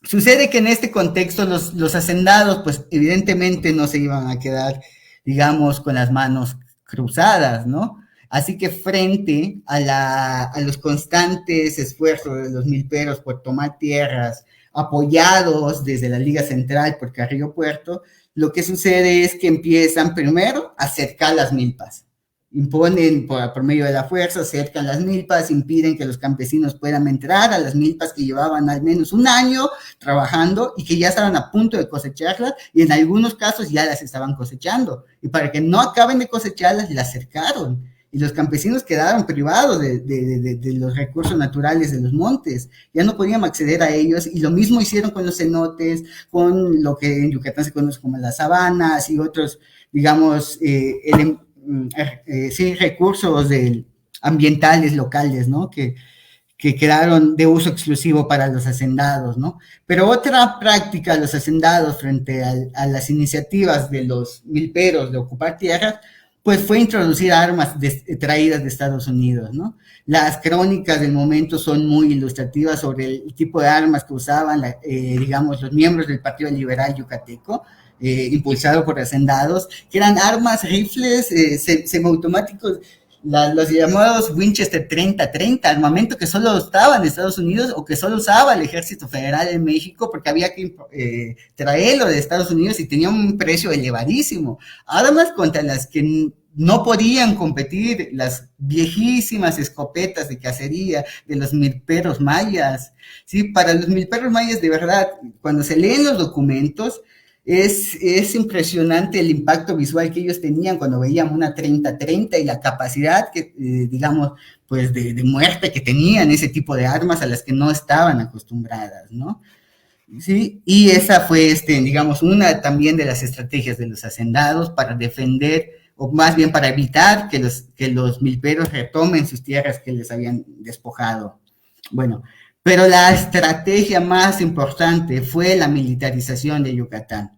sucede que en este contexto los hacendados, pues evidentemente no se iban a quedar, digamos, con las manos cruzadas, ¿no? Así que frente a los constantes esfuerzos de los milperos por tomar tierras, apoyados desde la Liga Central por Carrillo Puerto, lo que sucede es que empiezan primero a cercar las milpas. Imponen por medio de la fuerza, cercan las milpas, impiden que los campesinos puedan entrar a las milpas que llevaban al menos un año trabajando y que ya estaban a punto de cosecharlas, y en algunos casos ya las estaban cosechando. Y para que no acaben de cosecharlas, las cercaron. Y los campesinos quedaron privados de los recursos naturales de los montes, ya no podían acceder a ellos, y lo mismo hicieron con los cenotes, con lo que en Yucatán se conoce como las sabanas y otros, digamos, recursos ambientales locales, ¿no? Que quedaron de uso exclusivo para los hacendados, ¿no? Pero otra práctica de los hacendados frente a las iniciativas de los milperos de ocupar tierras, pues fue introducir armas traídas de Estados Unidos, ¿no? Las crónicas del momento son muy ilustrativas sobre el tipo de armas que usaban, digamos, los miembros del Partido Liberal Yucateco, impulsado por hacendados, que eran armas, rifles semiautomáticos, los llamados Winchester 30-30, armamento que solo estaba en Estados Unidos o que solo usaba el Ejército Federal en México porque había que traerlo de Estados Unidos y tenía un precio elevadísimo. Armas contra las que no podían competir las viejísimas escopetas de cacería de los milperos mayas, ¿sí? Para los milperos mayas, de verdad, cuando se leen los documentos, es impresionante el impacto visual que ellos tenían cuando veían una 30-30 y la capacidad que, digamos, pues de muerte que tenían ese tipo de armas a las que no estaban acostumbradas, ¿no? Sí, y esa fue, digamos, una también de las estrategias de los hacendados para defender, o más bien para evitar que los milperos retomen sus tierras que les habían despojado. Bueno, pero la estrategia más importante fue la militarización de Yucatán.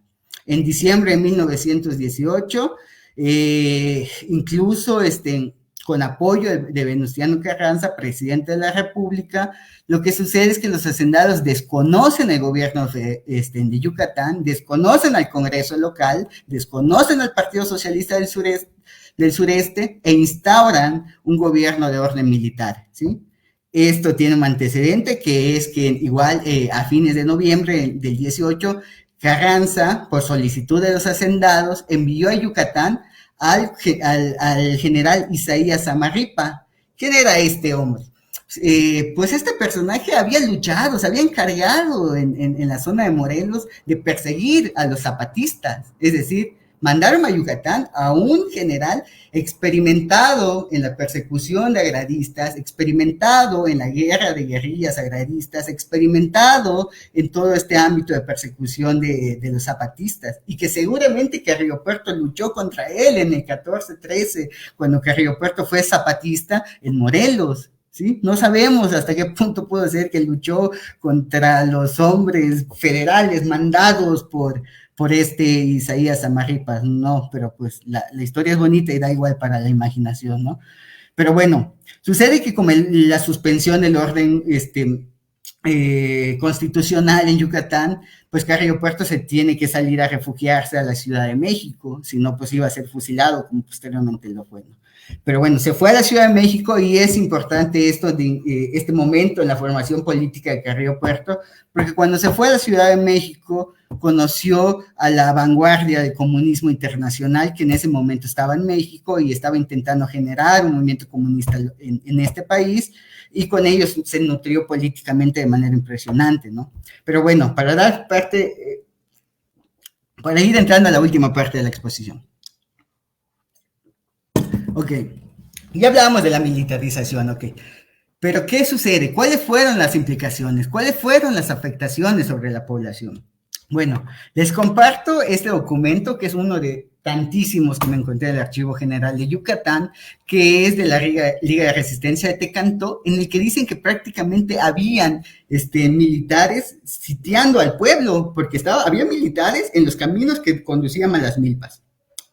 En diciembre de 1918, incluso con apoyo de Venustiano Carranza, presidente de la República, lo que sucede es que los hacendados desconocen el gobierno de Yucatán, desconocen al Congreso local, desconocen al Partido Socialista del Sureste e instauran un gobierno de orden militar, ¿sí? Esto tiene un antecedente que es que igual a fines de noviembre del 18, Carranza, por solicitud de los hacendados, envió a Yucatán al general Isaías Zamarripa. ¿Quién era este hombre? Pues este personaje había luchado, se había encargado en la zona de Morelos de perseguir a los zapatistas, es decir, mandaron a Yucatán a un general experimentado en la persecución de agraristas, experimentado en la guerra de guerrillas agraristas, experimentado en todo este ámbito de persecución de los zapatistas, y que seguramente Carrillo Puerto luchó contra él en el 14-13, cuando Carrillo Puerto fue zapatista en Morelos. ¿Sí? No sabemos hasta qué punto pudo ser que luchó contra los hombres federales mandados por Isaías Zamarripa, no, pero pues la historia es bonita y da igual para la imaginación, ¿no? Pero bueno, sucede que como la suspensión del orden constitucional en Yucatán, pues Carrillo Puerto se tiene que salir a refugiarse a la Ciudad de México, si no, pues iba a ser fusilado, como posteriormente lo fue, ¿no? Pero bueno, se fue a la Ciudad de México, y es importante este momento en la formación política de Carrillo Puerto, porque cuando se fue a la Ciudad de México, conoció a la vanguardia del comunismo internacional que en ese momento estaba en México y estaba intentando generar un movimiento comunista en este país, y con ellos se nutrió políticamente de manera impresionante, ¿no? Pero bueno, para dar parte para ir entrando a la última parte de la exposición. Ok, ya hablábamos de la militarización, ok. Pero ¿qué sucede? ¿Cuáles fueron las implicaciones? ¿Cuáles fueron las afectaciones sobre la población? Bueno, les comparto este documento, que es uno de tantísimos que me encontré en el Archivo General de Yucatán, que es de la Liga de Resistencia de Tecantó, en el que dicen que prácticamente habían militares sitiando al pueblo, porque había militares en los caminos que conducían a las milpas.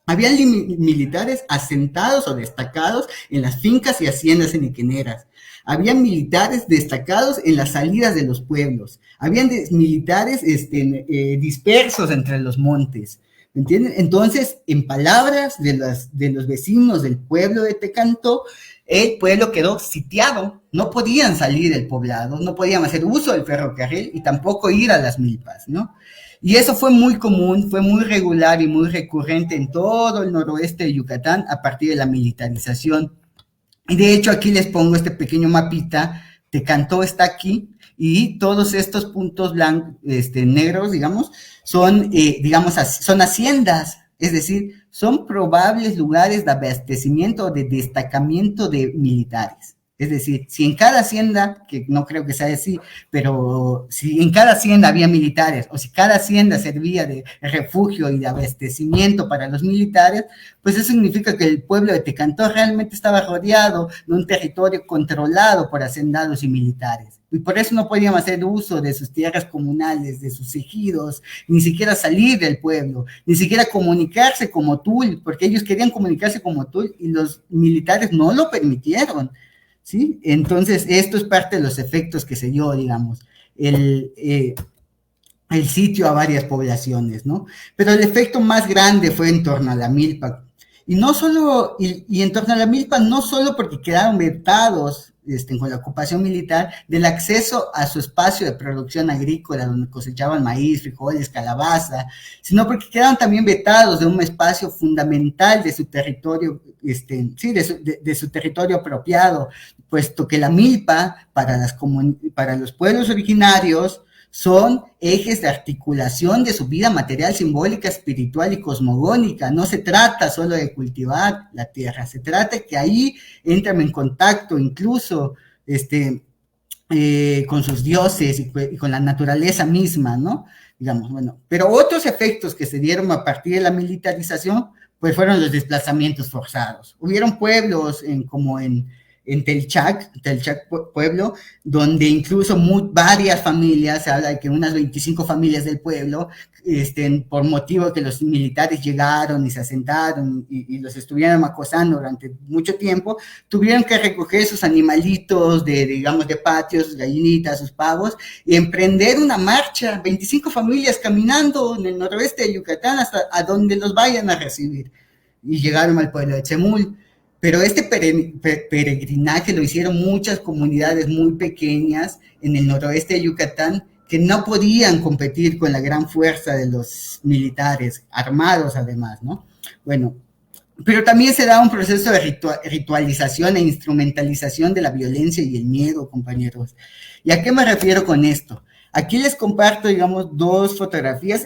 Habían militares asentados o destacados en las fincas y haciendas eniqueneras. Habían militares destacados en las salidas de los pueblos. Habían militares dispersos entre los montes. ¿Me entienden? Entonces, en palabras de los vecinos del pueblo de Tecantó, el pueblo quedó sitiado. No podían salir del poblado, no podían hacer uso del ferrocarril y tampoco ir a las milpas, ¿no? Y eso fue muy común, fue muy regular y muy recurrente en todo el noroeste de Yucatán a partir de la militarización. Y de hecho aquí les pongo este pequeño mapita, Tecantó está aquí, y todos estos puntos blancos, negros, digamos, son haciendas, es decir, son probables lugares de abastecimiento o de destacamiento de militares. Es decir, si en cada hacienda, que no creo que sea así, pero si en cada hacienda había militares, o si cada hacienda servía de refugio y de abastecimiento para los militares, pues eso significa que el pueblo de Tecantó realmente estaba rodeado de un territorio controlado por hacendados y militares. Y por eso no podían hacer uso de sus tierras comunales, de sus ejidos, ni siquiera salir del pueblo, ni siquiera comunicarse como Tul, porque ellos querían comunicarse como Tul y los militares no lo permitieron. ¿Sí? Entonces, esto es parte de los efectos que se dio, digamos, el sitio a varias poblaciones, ¿no? Pero el efecto más grande fue en torno a la milpa. Y no solo, y en torno a la milpa, no solo porque quedaron vetados con la ocupación militar del acceso a su espacio de producción agrícola, donde cosechaban maíz, frijoles, calabaza, sino porque quedaron también vetados de un espacio fundamental de su territorio, de su territorio apropiado, puesto que la milpa para los pueblos originarios son ejes de articulación de su vida material, simbólica, espiritual y cosmogónica. No se trata solo de cultivar la tierra, se trata de que ahí entran en contacto incluso con sus dioses y con la naturaleza misma, ¿no? Digamos, bueno, pero otros efectos que se dieron a partir de la militarización, pues fueron los desplazamientos forzados. Hubieron pueblos como en Telchac pueblo, donde incluso varias familias, se habla de que unas 25 familias del pueblo, por motivo que los militares llegaron y se asentaron y los estuvieron acosando durante mucho tiempo, tuvieron que recoger sus animalitos de patios, gallinitas, sus pavos, y emprender una marcha, 25 familias caminando en el noroeste de Yucatán hasta a donde los vayan a recibir. Y llegaron al pueblo de Chemul. Pero este peregrinaje lo hicieron muchas comunidades muy pequeñas en el noroeste de Yucatán que no podían competir con la gran fuerza de los militares, armados además, ¿no? Bueno, pero también se da un proceso de ritualización e instrumentalización de la violencia y el miedo, compañeros. ¿Y a qué me refiero con esto? Aquí les comparto, digamos, dos fotografías,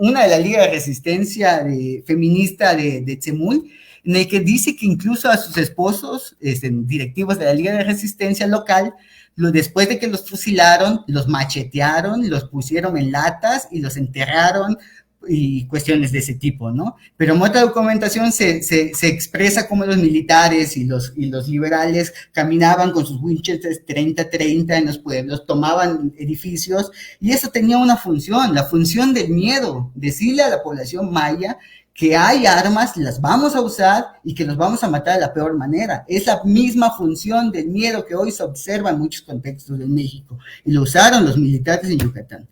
una de la Liga de Resistencia feminista de Chemul, en el que dice que incluso a sus esposos, directivos de la Liga de Resistencia local, después de que los fusilaron, los machetearon, los pusieron en latas y los enterraron y cuestiones de ese tipo, ¿no? Pero en otra documentación se expresa cómo los militares y los liberales caminaban con sus Winchesters 30-30 en los pueblos, tomaban edificios, y eso tenía una función, la función del miedo, decirle a la población maya que hay armas, las vamos a usar y que los vamos a matar de la peor manera. Es la misma función del miedo que hoy se observa en muchos contextos de México, y lo usaron los militares en Yucatán.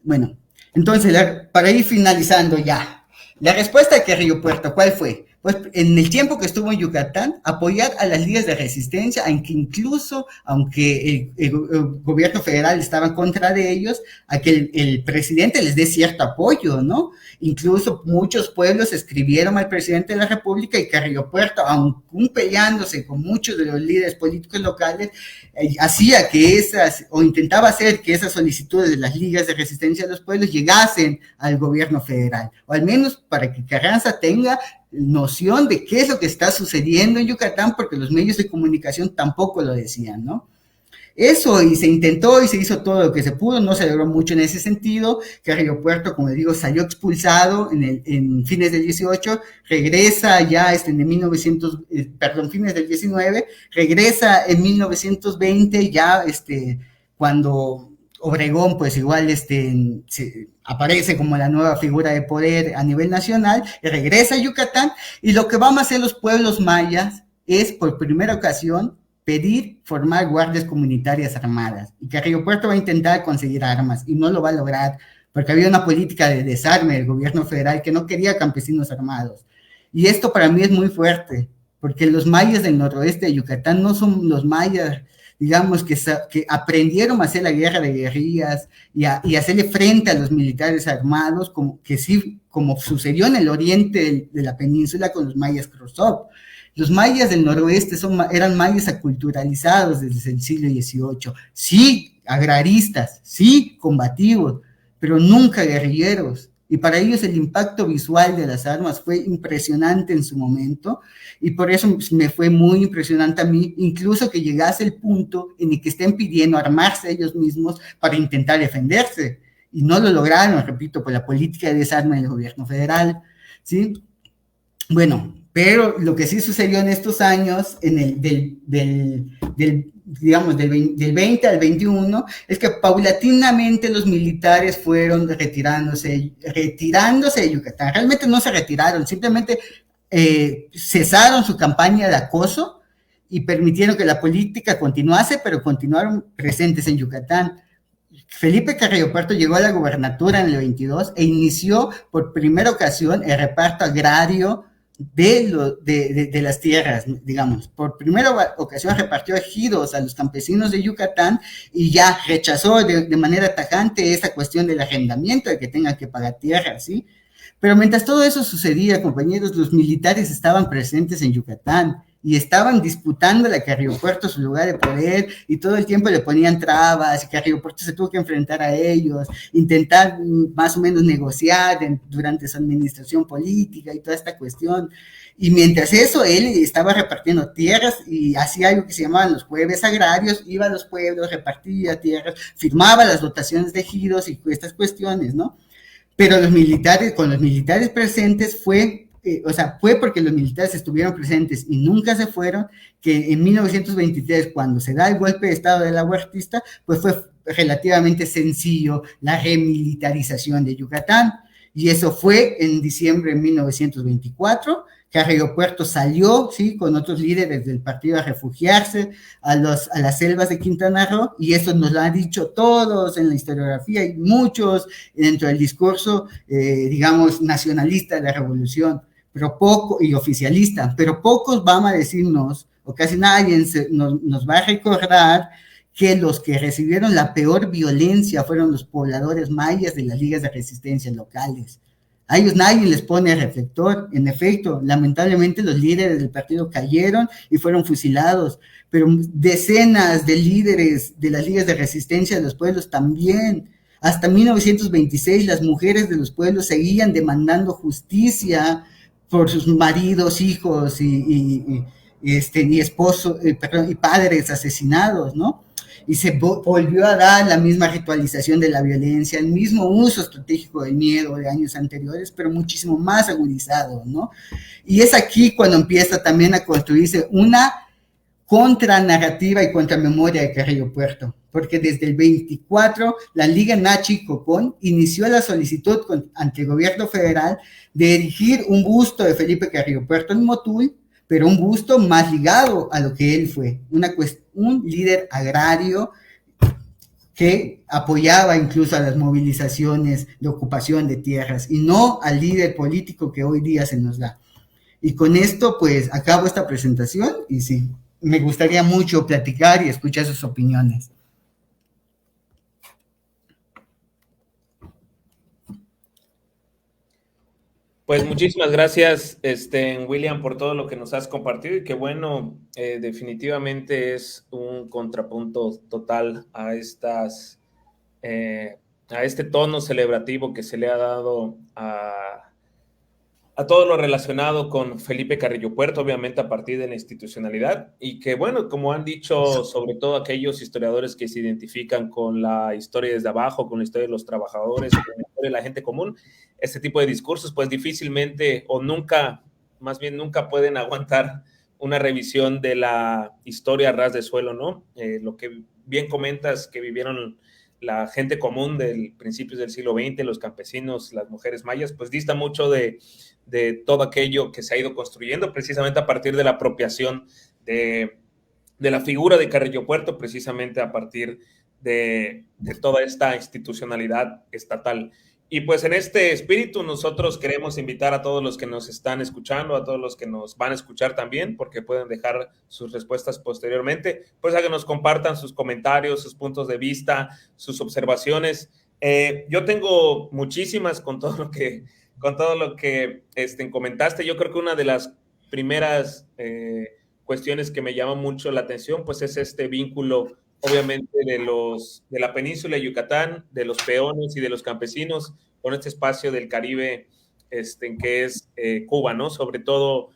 Bueno, entonces, para ir finalizando ya, la respuesta de Carrillo Puerto, ¿cuál fue? pues en el tiempo que estuvo en Yucatán, apoyar a las ligas de resistencia, aunque el gobierno federal estaba en contra de ellos, a que el presidente les dé cierto apoyo, ¿no? Incluso muchos pueblos escribieron al presidente de la República y Carrillo Puerto, aun peleándose con muchos de los líderes políticos locales, hacía que intentaba hacer que esas solicitudes de las ligas de resistencia de los pueblos llegasen al gobierno federal, o al menos para que Carranza tenga noción de qué es lo que está sucediendo en Yucatán, porque los medios de comunicación tampoco lo decían, ¿no? Eso, y se intentó y se hizo todo lo que se pudo, no se logró mucho en ese sentido. Carrillo Puerto, como digo, salió expulsado en fines del 18, regresa ya fines del 19, regresa en 1920, ya cuando Obregón, pues igual aparece como la nueva figura de poder a nivel nacional, regresa a Yucatán, y lo que van a hacer los pueblos mayas es, por primera ocasión, pedir formar guardias comunitarias armadas, y Carrillo Puerto va a intentar conseguir armas, y no lo va a lograr, porque había una política de desarme del gobierno federal que no quería campesinos armados, y esto para mí es muy fuerte, porque los mayas del noroeste de Yucatán no son los mayas, digamos, que aprendieron a hacer la guerra de guerrillas y hacerle frente a los militares armados, como sucedió en el oriente de la península con los mayas Cruzop. Los mayas del noroeste eran mayas aculturalizados desde el siglo XVIII, sí agraristas, sí combativos, pero nunca guerrilleros. Y para ellos el impacto visual de las armas fue impresionante en su momento, y por eso me fue muy impresionante a mí, incluso que llegase el punto en el que estén pidiendo armarse ellos mismos para intentar defenderse, y no lo lograron, repito, por la política de desarme del gobierno federal, ¿sí? Bueno, pero lo que sí sucedió en estos años, del 20 al 21, es que paulatinamente los militares fueron retirándose de Yucatán. Realmente no se retiraron, simplemente cesaron su campaña de acoso y permitieron que la política continuase, pero continuaron presentes en Yucatán. Felipe Carrillo Puerto llegó a la gubernatura en el 22 e inició por primera ocasión el reparto agrario de las tierras, digamos. Por primera ocasión repartió ejidos a los campesinos de Yucatán y ya rechazó de manera tajante esa cuestión del arrendamiento, de que tengan que pagar tierras, ¿sí? Pero mientras todo eso sucedía, compañeros, los militares estaban presentes en Yucatán y estaban disputando a Carrillo Puerto su lugar de poder, y todo el tiempo le ponían trabas, y Carrillo Puerto se tuvo que enfrentar a ellos, intentar más o menos negociar durante su administración política y toda esta cuestión. Y mientras eso, él estaba repartiendo tierras y hacía algo que se llamaban los jueves agrarios, iba a los pueblos, repartía tierras, firmaba las dotaciones de ejidos y estas cuestiones, ¿no? Pero con los militares presentes fue porque los militares estuvieron presentes y nunca se fueron, que en 1923, cuando se da el golpe de estado de la Huertista, pues fue relativamente sencillo la remilitarización de Yucatán, y eso fue en diciembre de 1924. Carrillo Puerto salió, ¿sí?, con otros líderes del partido a refugiarse a las selvas de Quintana Roo, y eso nos lo han dicho todos en la historiografía y muchos dentro del discurso, digamos, nacionalista de la revolución, y oficialista, pero pocos van a decirnos, o casi nadie nos va a recordar, que los que recibieron la peor violencia fueron los pobladores mayas de las ligas de resistencia locales. A ellos nadie les pone reflector. En efecto, lamentablemente los líderes del partido cayeron y fueron fusilados, pero decenas de líderes de las ligas de resistencia de los pueblos también. Hasta 1926 las mujeres de los pueblos seguían demandando justicia por sus maridos, hijos y esposos, y padres asesinados, ¿no? Y se volvió a dar la misma ritualización de la violencia, el mismo uso estratégico del miedo de años anteriores, pero muchísimo más agudizado, ¿no? Y es aquí cuando empieza también a construirse una contranarrativa y contramemoria de Carrillo Puerto, porque desde el 24 la Liga Nachi Cocón inició la solicitud ante el gobierno federal de erigir un busto de Felipe Carrillo Puerto en Motul, pero un busto más ligado a lo que él fue, un líder agrario que apoyaba incluso a las movilizaciones de ocupación de tierras, y no al líder político que hoy día se nos da. Y con esto, pues, acabo esta presentación y sí, me gustaría mucho platicar y escuchar sus opiniones. Pues muchísimas gracias, William, por todo lo que nos has compartido y que bueno, definitivamente es un contrapunto total a a este tono celebrativo que se le ha dado a todo lo relacionado con Felipe Carrillo Puerto, obviamente a partir de la institucionalidad, y que bueno, como han dicho sobre todo aquellos historiadores que se identifican con la historia desde abajo, con la historia de los trabajadores, con la historia de la gente común, este tipo de discursos pues difícilmente o nunca, más bien nunca pueden aguantar una revisión de la historia a ras de suelo, ¿no? Lo que bien comentas que vivieron la gente común del principios del siglo XX, los campesinos, las mujeres mayas, pues dista mucho de todo aquello que se ha ido construyendo precisamente a partir de la apropiación de la figura de Carrillo Puerto, precisamente a partir de toda esta institucionalidad estatal. Y pues en este espíritu nosotros queremos invitar a todos los que nos están escuchando, a todos los que nos van a escuchar también, porque pueden dejar sus respuestas posteriormente, pues a que nos compartan sus comentarios, sus puntos de vista, sus observaciones. Yo tengo muchísimas con todo lo que comentaste. Yo creo que una de las primeras cuestiones que me llama mucho la atención, pues es este vínculo, obviamente, de la península de Yucatán, de los peones y de los campesinos, con este espacio del Caribe, que es Cuba, ¿no? Sobre todo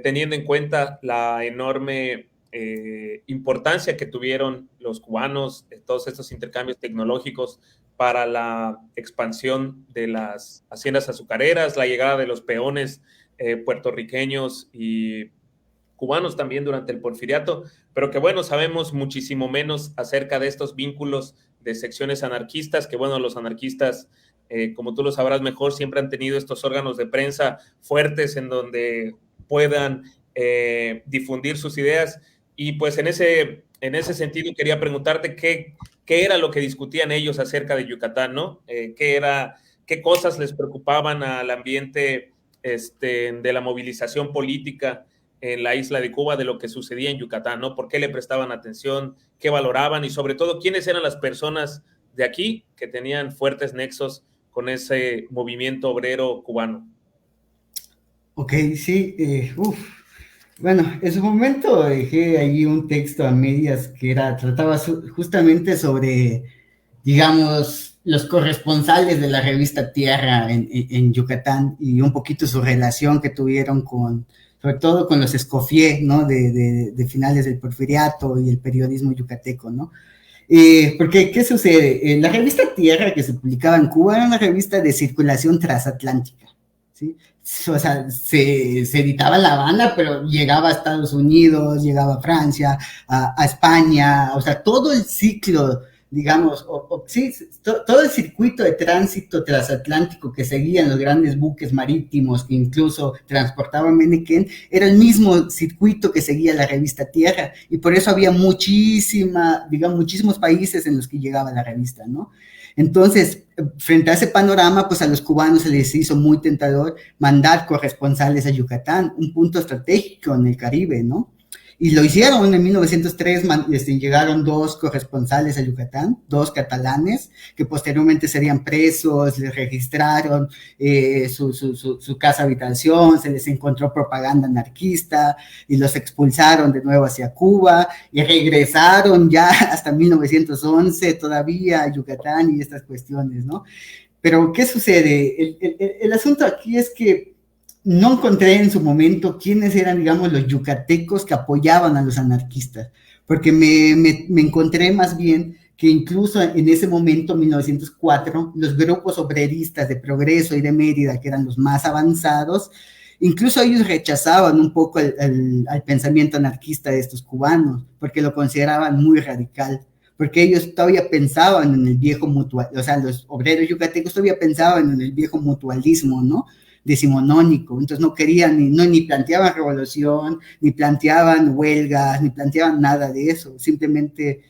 teniendo en cuenta la enorme importancia que tuvieron los cubanos, todos estos intercambios tecnológicos para la expansión de las haciendas azucareras, la llegada de los peones puertorriqueños y cubanos también durante el Porfiriato, pero que bueno, sabemos muchísimo menos acerca de estos vínculos de secciones anarquistas, que bueno, los anarquistas, como tú lo sabrás mejor, siempre han tenido estos órganos de prensa fuertes en donde puedan difundir sus ideas, y pues en ese sentido quería preguntarte qué era lo que discutían ellos acerca de Yucatán, ¿no? ¿Qué cosas les preocupaban al ambiente de la movilización política en la isla de Cuba de lo que sucedía en Yucatán, ¿no? ¿Por qué le prestaban atención? ¿Qué valoraban? Y sobre todo, ¿quiénes eran las personas de aquí que tenían fuertes nexos con ese movimiento obrero cubano? Ok, sí, bueno, en su momento dejé ahí un texto a medias que trataba justamente sobre, digamos, los corresponsales de la revista Tierra en Yucatán y un poquito su relación que tuvieron sobre todo con los Escoffier, ¿no? De finales del Porfiriato y el periodismo yucateco, ¿no? Porque, ¿qué sucede? La revista Tierra que se publicaba en Cuba era una revista de circulación transatlántica, ¿sí? O sea, se editaba en La Habana, pero llegaba a Estados Unidos, llegaba a Francia, a España, o sea, todo el ciclo, digamos, sí, todo el circuito de tránsito transatlántico que seguían los grandes buques marítimos que incluso transportaban Menequén, era el mismo circuito que seguía la revista Tierra, y por eso había muchísimos países en los que llegaba la revista, ¿no? Entonces, frente a ese panorama, pues a los cubanos se les hizo muy tentador mandar corresponsales a Yucatán, un punto estratégico en el Caribe, ¿no? Y lo hicieron en 1903, llegaron 2 corresponsales a Yucatán, 2 catalanes, que posteriormente serían presos, les registraron su casa habitación, se les encontró propaganda anarquista y los expulsaron de nuevo hacia Cuba y regresaron ya hasta 1911 todavía a Yucatán y estas cuestiones, ¿no? Pero, ¿qué sucede? El asunto aquí es que no encontré en su momento quiénes eran, digamos, los yucatecos que apoyaban a los anarquistas, porque me encontré más bien que incluso en ese momento, 1904, los grupos obreristas de Progreso y de Mérida, que eran los más avanzados, incluso ellos rechazaban un poco al pensamiento anarquista de estos cubanos, porque lo consideraban muy radical, porque ellos todavía pensaban en el viejo mutual, o sea, los obreros yucatecos todavía pensaban en el viejo mutualismo, ¿no? Decimonónico, entonces no querían ni planteaban revolución, ni planteaban huelgas, ni planteaban nada de eso, simplemente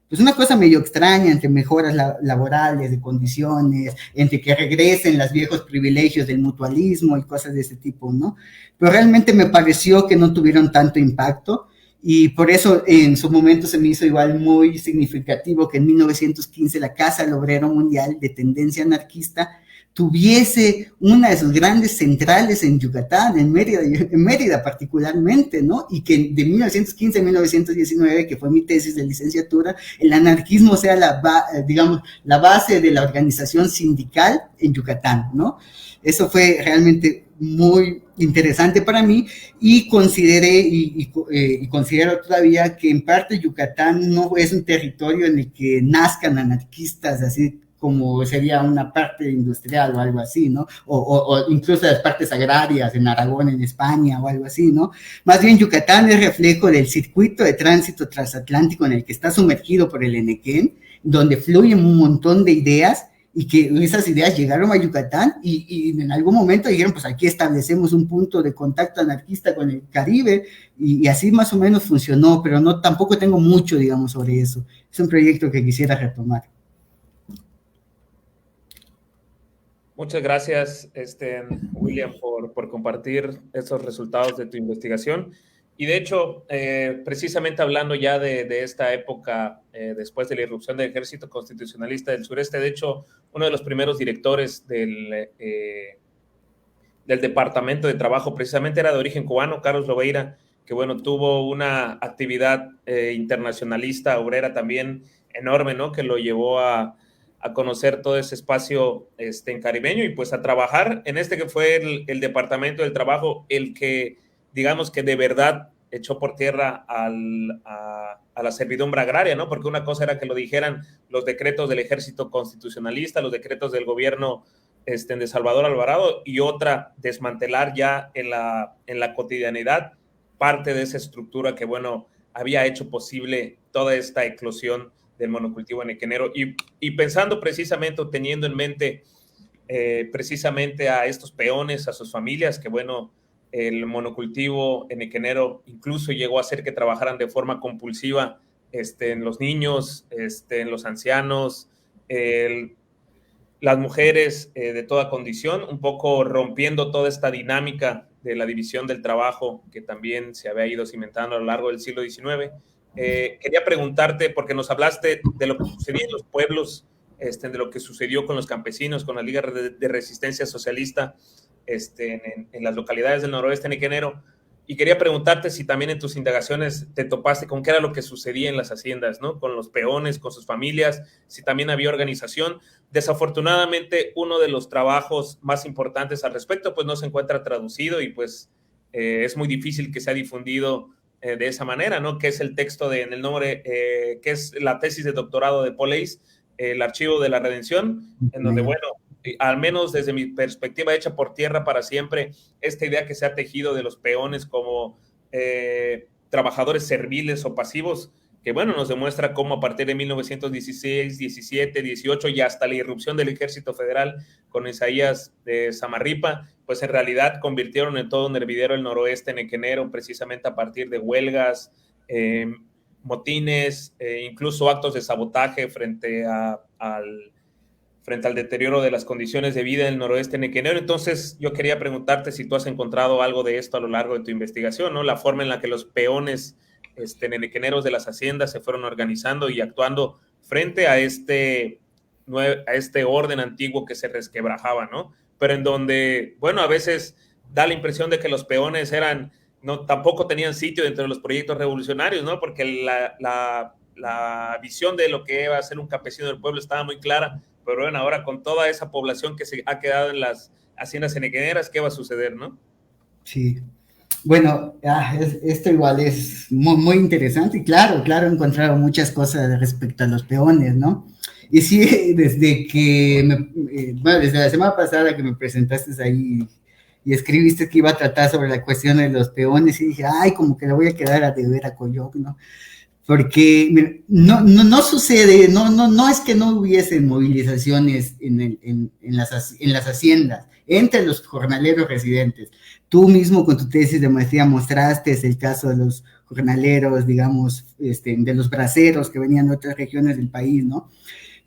pues una cosa medio extraña entre mejoras laborales, de condiciones, entre que regresen los viejos privilegios del mutualismo y cosas de ese tipo, ¿no? Pero realmente me pareció que no tuvieron tanto impacto, y por eso en su momento se me hizo igual muy significativo que en 1915 la Casa del Obrero Mundial, de tendencia anarquista, tuviese una de sus grandes centrales en Yucatán, en Mérida particularmente, ¿no? Y que de 1915 a 1919, que fue mi tesis de licenciatura, el anarquismo sea digamos, la base de la organización sindical en Yucatán, ¿no? Eso fue realmente muy interesante para mí, y consideré y considero todavía que en parte Yucatán no es un territorio en el que nazcan anarquistas así como sería una parte industrial o algo así, ¿no? O incluso las partes agrarias en Aragón, en España o algo así, ¿no? Más bien Yucatán es reflejo del circuito de tránsito transatlántico en el que está sumergido por el Enequén, donde fluyen un montón de ideas, y que esas ideas llegaron a Yucatán y en algún momento dijeron, pues aquí establecemos un punto de contacto anarquista con el Caribe, y así más o menos funcionó, pero no, tampoco tengo mucho, digamos, sobre eso. Es un proyecto que quisiera retomar. Muchas gracias, William, por compartir esos resultados de tu investigación. Y de hecho, precisamente hablando ya de esta época, después de la irrupción del Ejército Constitucionalista del Sureste, de hecho, uno de los primeros directores del Departamento de Trabajo precisamente era de origen cubano, Carlos Lobeira, que bueno, tuvo una actividad internacionalista, obrera también enorme, ¿no? Que lo llevó a conocer todo ese espacio en caribeño, y pues a trabajar en que fue el Departamento del Trabajo, el que, digamos, que de verdad echó por tierra a la servidumbre agraria, ¿no? Porque una cosa era que lo dijeran los decretos del Ejército Constitucionalista, los decretos del gobierno de Salvador Alvarado, y otra, desmantelar ya en la cotidianidad parte de esa estructura que, bueno, había hecho posible toda esta eclosión del monocultivo enequenero, y pensando precisamente, o teniendo en mente precisamente a estos peones, a sus familias, que bueno, el monocultivo enequenero incluso llegó a hacer que trabajaran de forma compulsiva en los niños, en los ancianos, las mujeres de toda condición, un poco rompiendo toda esta dinámica de la división del trabajo que también se había ido cimentando a lo largo del siglo XIX. Quería preguntarte, porque nos hablaste de lo que sucedía en los pueblos, de lo que sucedió con los campesinos, con la Liga de Resistencia Socialista en las localidades del noroeste enequenero, y quería preguntarte si también en tus indagaciones te topaste con qué era lo que sucedía en las haciendas, ¿no? Con los peones, con sus familias, si también había organización. Desafortunadamente, uno de los trabajos más importantes al respecto, pues no se encuentra traducido, y pues es muy difícil que sea difundido de esa manera, ¿no? Que es el texto en el nombre, que es la tesis de doctorado de Paul Leys, el Archivo de la Redención, en donde, bueno, al menos desde mi perspectiva, hecha por tierra para siempre, esta idea que se ha tejido de los peones como trabajadores serviles o pasivos, que bueno, nos demuestra cómo a partir de 1916, 17, 18 y hasta la irrupción del Ejército Federal con Isaías de Samarripa, pues en realidad convirtieron en todo un hervidero el noroeste enequenero, precisamente a partir de huelgas, motines, incluso actos de sabotaje frente al deterioro de las condiciones de vida en el noroeste enequenero. Entonces, yo quería preguntarte si tú has encontrado algo de esto a lo largo de tu investigación, ¿no? La forma en la que los peones enequeneros de las haciendas se fueron organizando y actuando frente a este orden antiguo que se resquebrajaba, ¿no? Pero en donde, bueno, a veces da la impresión de que los peones tampoco tenían sitio dentro de los proyectos revolucionarios, ¿no? Porque la visión de lo que iba a ser un campesino del pueblo estaba muy clara, pero bueno, ahora con toda esa población que se ha quedado en las haciendas enequeneras, ¿qué va a suceder, no? Sí. Bueno, esto igual es muy, muy interesante, y claro, he encontrado muchas cosas respecto a los peones, ¿no? Y sí, desde la semana pasada que me presentaste ahí y escribiste que iba a tratar sobre la cuestión de los peones, y dije, ay, como que le voy a quedar a deber a Coyoc, ¿no? porque mira, no sucede, no es que no hubiesen movilizaciones en las haciendas, entre los jornaleros residentes. Tú mismo con tu tesis de maestría mostraste el caso de los jornaleros, digamos, de los braceros que venían de otras regiones del país, ¿no?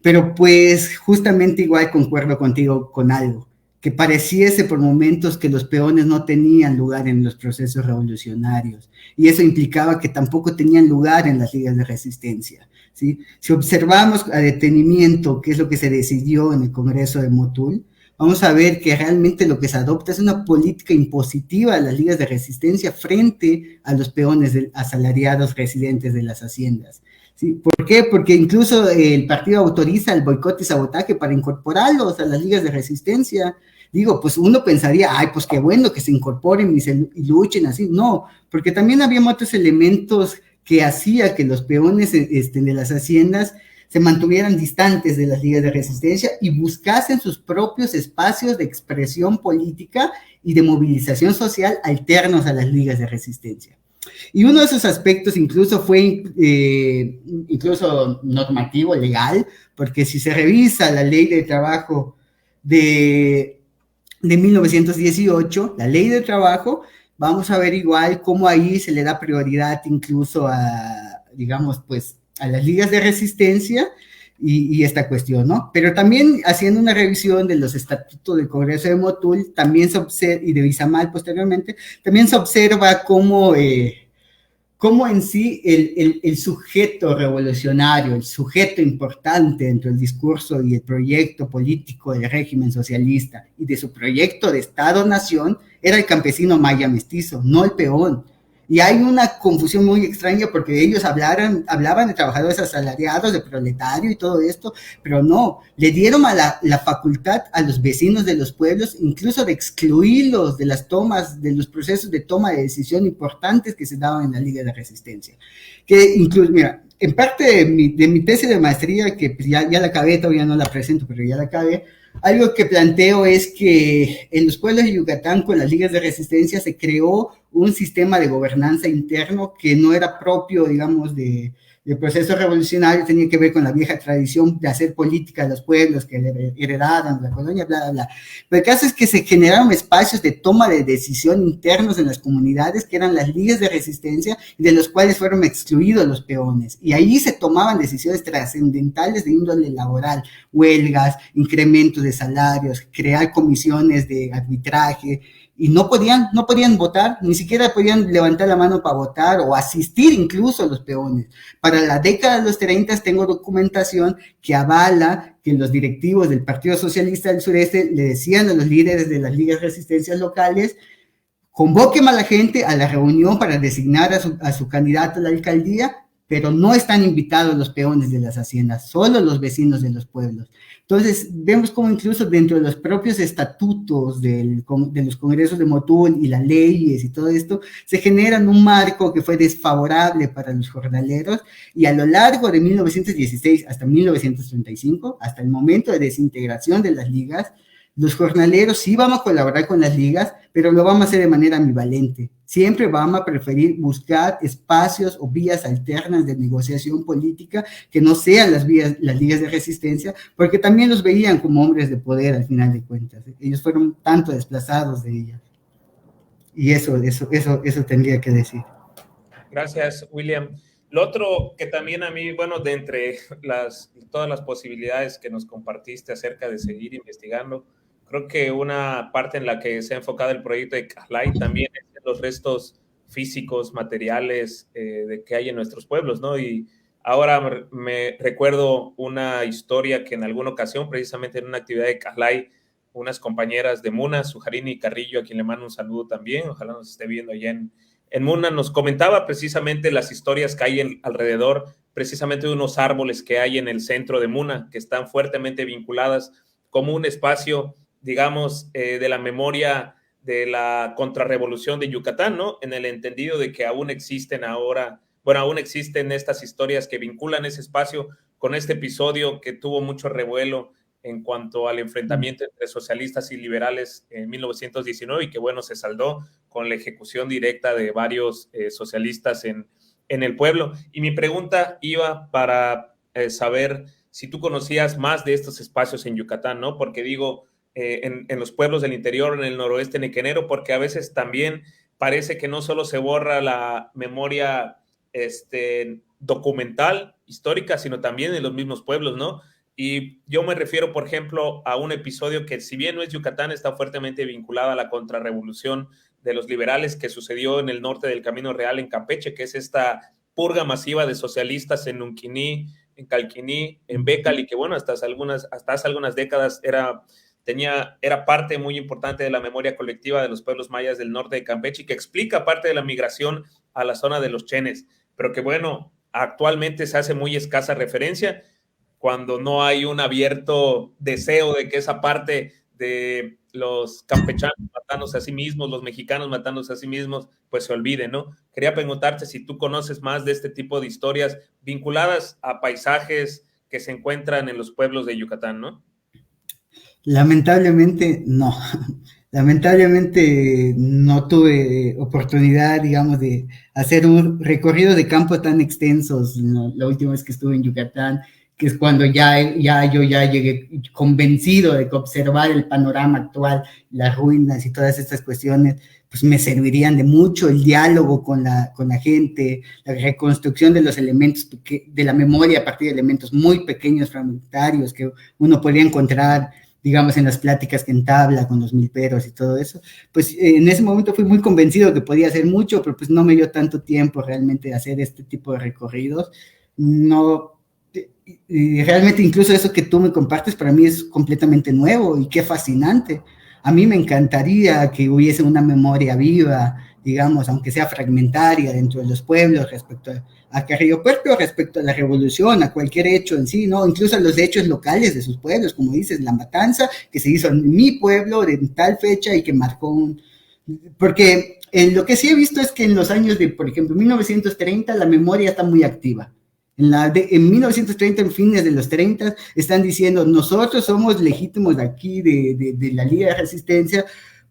Pero pues justamente igual concuerdo contigo con algo, que pareciese por momentos que los peones no tenían lugar en los procesos revolucionarios, y eso implicaba que tampoco tenían lugar en las ligas de resistencia, ¿sí? Si observamos a detenimiento qué es lo que se decidió en el Congreso de Motul, vamos a ver que realmente lo que se adopta es una política impositiva de las ligas de resistencia frente a los peones asalariados residentes de las haciendas. ¿Sí? ¿Por qué? Porque incluso el partido autoriza el boicot y sabotaje para incorporarlos a las ligas de resistencia. Digo, pues uno pensaría, ay, pues qué bueno que se incorporen y luchen así. No, porque también había otros elementos que hacía que los peones de las haciendas se mantuvieran distantes de las ligas de resistencia y buscasen sus propios espacios de expresión política y de movilización social alternos a las ligas de resistencia. Y uno de esos aspectos incluso fue incluso normativo, legal, porque si se revisa la ley de trabajo de 1918, la ley de trabajo, vamos a ver igual cómo ahí se le da prioridad incluso a, digamos, pues, a las ligas de resistencia y esta cuestión, ¿no? Pero también haciendo una revisión de los estatutos del Congreso de Motul, también se observa, y de Izamal posteriormente, también se observa cómo en sí el sujeto revolucionario, el sujeto importante dentro del discurso y el proyecto político del régimen socialista y de su proyecto de Estado-Nación era el campesino maya mestizo, no el peón. Y hay una confusión muy extraña porque ellos hablaban de trabajadores asalariados, de proletario y todo esto, pero no, le dieron a la facultad a los vecinos de los pueblos, incluso de excluirlos de las tomas, de los procesos de toma de decisión importantes que se daban en la Liga de Resistencia. Que incluso, mira, en parte de mi tesis de maestría, que ya la acabé, todavía no la presento, pero ya la acabé, algo que planteo es que en los pueblos de Yucatán, con las ligas de resistencia, se creó un sistema de gobernanza interno que no era propio, digamos, del proceso revolucionario, tenía que ver con la vieja tradición de hacer política de los pueblos que heredaban la colonia, bla, bla, bla. Pero el caso es que se generaron espacios de toma de decisión internos en las comunidades, que eran las ligas de resistencia, de los cuales fueron excluidos los peones. Y ahí se tomaban decisiones trascendentales de índole laboral, huelgas, incrementos de salarios, crear comisiones de arbitraje, y no podían votar, ni siquiera podían levantar la mano para votar o asistir incluso a los peones. Para la década de los 30 tengo documentación que avala que los directivos del Partido Socialista del Sureste le decían a los líderes de las ligas de resistencia locales: convoquen a la gente a la reunión para designar a su candidato a la alcaldía, pero no están invitados los peones de las haciendas, solo los vecinos de los pueblos. Entonces, vemos cómo incluso dentro de los propios estatutos de los congresos de Motul y las leyes y todo esto, se generan un marco que fue desfavorable para los jornaleros, y a lo largo de 1916 hasta 1935, hasta el momento de desintegración de las ligas, los jornaleros sí vamos a colaborar con las ligas, pero lo vamos a hacer de manera ambivalente. Siempre vamos a preferir buscar espacios o vías alternas de negociación política que no sean las ligas de resistencia, porque también los veían como hombres de poder al final de cuentas. Ellos fueron tanto desplazados de ellas. Y eso tendría que decir. Gracias, William. Lo otro que también a mí, bueno, de entre todas las posibilidades que nos compartiste acerca de seguir investigando, creo que una parte en la que se ha enfocado el proyecto de Cajlay también es los restos físicos, materiales de que hay en nuestros pueblos, ¿no? Y ahora me recuerdo una historia que en alguna ocasión, precisamente en una actividad de Cajlay, unas compañeras de Muna, Sujarini Carrillo, a quien le mando un saludo también, ojalá nos esté viendo allá en Muna, nos comentaba precisamente las historias que hay alrededor, precisamente de unos árboles que hay en el centro de Muna, que están fuertemente vinculadas como un espacio, digamos, de la memoria de la contrarrevolución de Yucatán, ¿no? En el entendido de que aún existen estas historias que vinculan ese espacio con este episodio que tuvo mucho revuelo en cuanto al enfrentamiento entre socialistas y liberales en 1919 y que, bueno, se saldó con la ejecución directa de varios socialistas en en el pueblo. Y mi pregunta iba para saber si tú conocías más de estos espacios en Yucatán, ¿no? Porque digo, en los pueblos del interior, en el noroeste nequenero, porque a veces también parece que no solo se borra la memoria documental, histórica, sino también en los mismos pueblos, ¿no? Y yo me refiero, por ejemplo, a un episodio que, si bien no es Yucatán, está fuertemente vinculado a la contrarrevolución de los liberales que sucedió en el norte del Camino Real en Campeche, que es esta purga masiva de socialistas en Nunquiní, en Calquiní, en Bécal, y que bueno, hasta hace algunas décadas era parte muy importante de la memoria colectiva de los pueblos mayas del norte de Campeche y que explica parte de la migración a la zona de los Chenes, pero que bueno, actualmente se hace muy escasa referencia cuando no hay un abierto deseo de que esa parte de los campechanos matándose a sí mismos, los mexicanos matándose a sí mismos, pues se olvide, ¿no? Quería preguntarte si tú conoces más de este tipo de historias vinculadas a paisajes que se encuentran en los pueblos de Yucatán, ¿no? Lamentablemente no. Lamentablemente no tuve oportunidad, digamos, de hacer un recorrido de campo tan extensos, ¿no? La última vez que estuve en Yucatán, que es cuando yo ya llegué convencido de que observar el panorama actual, las ruinas y todas estas cuestiones, pues me servirían de mucho el diálogo con la gente, la reconstrucción de los elementos de la memoria a partir de elementos muy pequeños, fragmentarios, que uno podría encontrar, digamos, en las pláticas que entabla con los milperos y todo eso. Pues en ese momento fui muy convencido que podía hacer mucho, pero pues no me dio tanto tiempo realmente de hacer este tipo de recorridos. No, y realmente incluso eso que tú me compartes para mí es completamente nuevo y qué fascinante. A mí me encantaría que hubiese una memoria viva, digamos, aunque sea fragmentaria dentro de los pueblos respecto a Carrillo Puerto, respecto a la revolución, a cualquier hecho en sí, ¿no? Incluso a los hechos locales de sus pueblos, como dices, la matanza que se hizo en mi pueblo de tal fecha y que marcó un... Porque lo que sí he visto es que en los años de, por ejemplo, 1930, la memoria está muy activa. En 1930, en fines de los 30, están diciendo, nosotros somos legítimos de aquí, de la Liga de Resistencia,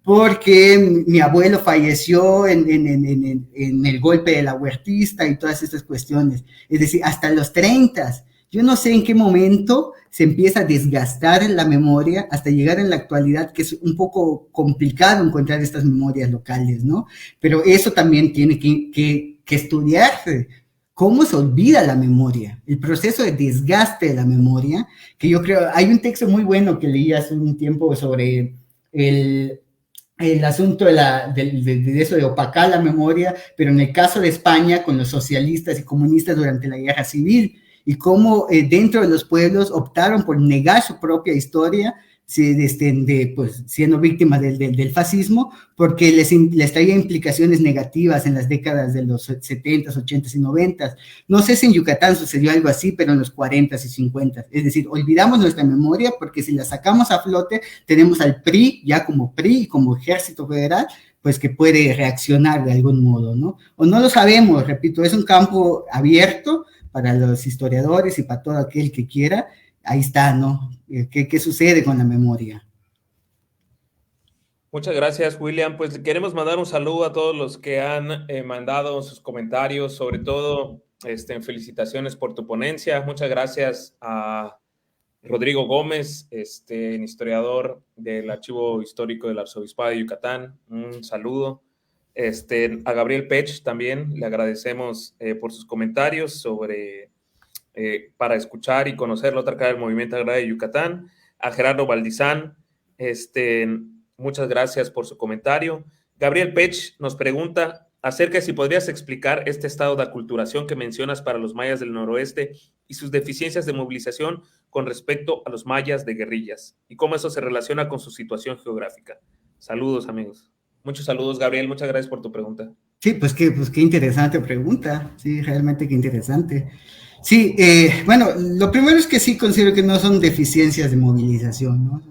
porque mi abuelo falleció en el golpe de la Huertista y todas estas cuestiones. Es decir, hasta los 30. Yo no sé en qué momento se empieza a desgastar la memoria hasta llegar en la actualidad, que es un poco complicado encontrar estas memorias locales, ¿no? Pero eso también tiene que estudiarse. ¿Cómo se olvida la memoria? El proceso de desgaste de la memoria, que yo creo, hay un texto muy bueno que leí hace un tiempo sobre el asunto de eso de opacar la memoria, pero en el caso de España con los socialistas y comunistas durante la guerra civil, y cómo dentro de los pueblos optaron por negar su propia historia, pues, siendo víctimas del fascismo, porque les traía implicaciones negativas en las décadas de los 70s, 80s y 90s. No sé si en Yucatán sucedió algo así, pero en los 40s y 50s. Es decir, olvidamos nuestra memoria porque si la sacamos a flote, tenemos al PRI, ya como PRI y como Ejército Federal, pues que puede reaccionar de algún modo, ¿no? O no lo sabemos, repito, es un campo abierto para los historiadores y para todo aquel que quiera. Ahí está, ¿no? ¿Qué sucede con la memoria? Muchas gracias, William. Pues queremos mandar un saludo a todos los que han mandado sus comentarios, sobre todo felicitaciones por tu ponencia. Muchas gracias a Rodrigo Gómez, historiador del Archivo Histórico del Arzobispado de Yucatán. Un saludo. A Gabriel Pech también le agradecemos por sus comentarios sobre... para escuchar y conocer la otra cara del Movimiento Agrario de Yucatán. A Gerardo Valdizán, muchas gracias por su comentario. Gabriel Pech nos pregunta acerca de si podrías explicar este estado de aculturación que mencionas para los mayas del noroeste y sus deficiencias de movilización con respecto a los mayas de guerrillas y cómo eso se relaciona con su situación geográfica. Saludos, amigos. Muchos saludos, Gabriel. Muchas gracias por tu pregunta. Sí, pues qué interesante pregunta. Sí, realmente qué interesante. Sí, bueno, lo primero es que sí considero que no son deficiencias de movilización, ¿no?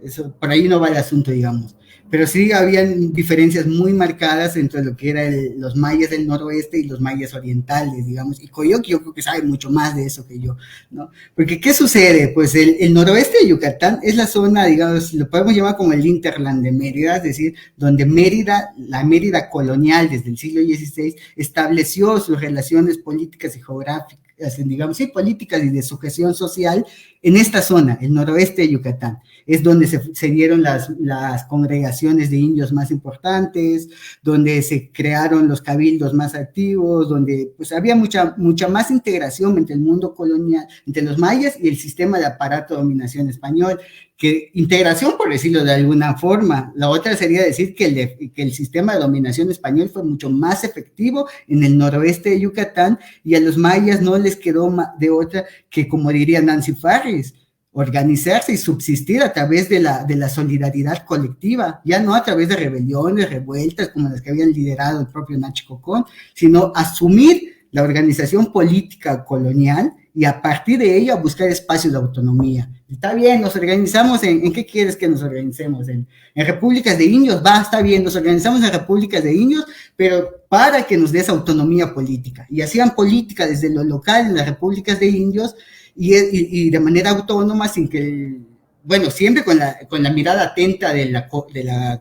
eso, por ahí no va el asunto, digamos. Pero sí habían diferencias muy marcadas entre lo que eran los mayas del noroeste y los mayas orientales, digamos. Y Coyoc yo creo que sabe mucho más de eso que yo, ¿no? Porque ¿qué sucede? Pues el noroeste de Yucatán es la zona, digamos, lo podemos llamar como el hinterland de Mérida, es decir, donde Mérida, la Mérida colonial desde el siglo XVI, estableció sus relaciones políticas y geográficas, digamos, sí, políticas y de sujeción social en esta zona, el noroeste de Yucatán. Es donde se dieron las congregaciones de indios más importantes, donde se crearon los cabildos más activos, donde pues había mucha más integración entre el mundo colonial, entre los mayas y el sistema de aparato de dominación español. Que integración, por decirlo de alguna forma. La otra sería decir que el sistema de dominación español fue mucho más efectivo en el noroeste de Yucatán y a los mayas no les quedó de otra que, como diría Nancy Faris, organizarse y subsistir a través de la solidaridad colectiva, ya no a través de rebeliones, revueltas como las que habían liderado el propio Nachi Cocón, sino asumir la organización política colonial y a partir de ello buscar espacios de autonomía. Está bien, nos organizamos ¿en qué quieres que nos organicemos? En repúblicas de indios, está bien, nos organizamos en repúblicas de indios, pero para que nos des autonomía política. Y hacían política desde lo local en las repúblicas de indios y de manera autónoma, sin que, bueno, siempre con la mirada atenta de la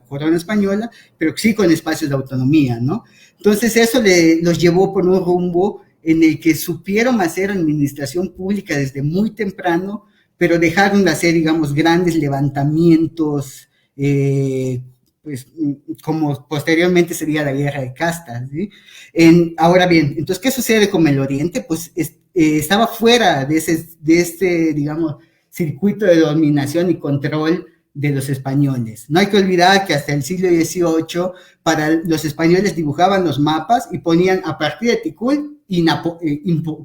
corona española, pero sí con espacios de autonomía, ¿no? Entonces eso los llevó por un rumbo en el que supieron hacer administración pública desde muy temprano, pero dejaron de hacer, digamos, grandes levantamientos, pues, como posteriormente sería la guerra de castas, ¿sí? Ahora bien, entonces, ¿qué sucede con el Oriente? Pues estaba fuera de este, digamos, circuito de dominación y control de los españoles. No hay que olvidar que hasta el siglo XVIII, para los españoles dibujaban los mapas y ponían a partir de Ticul,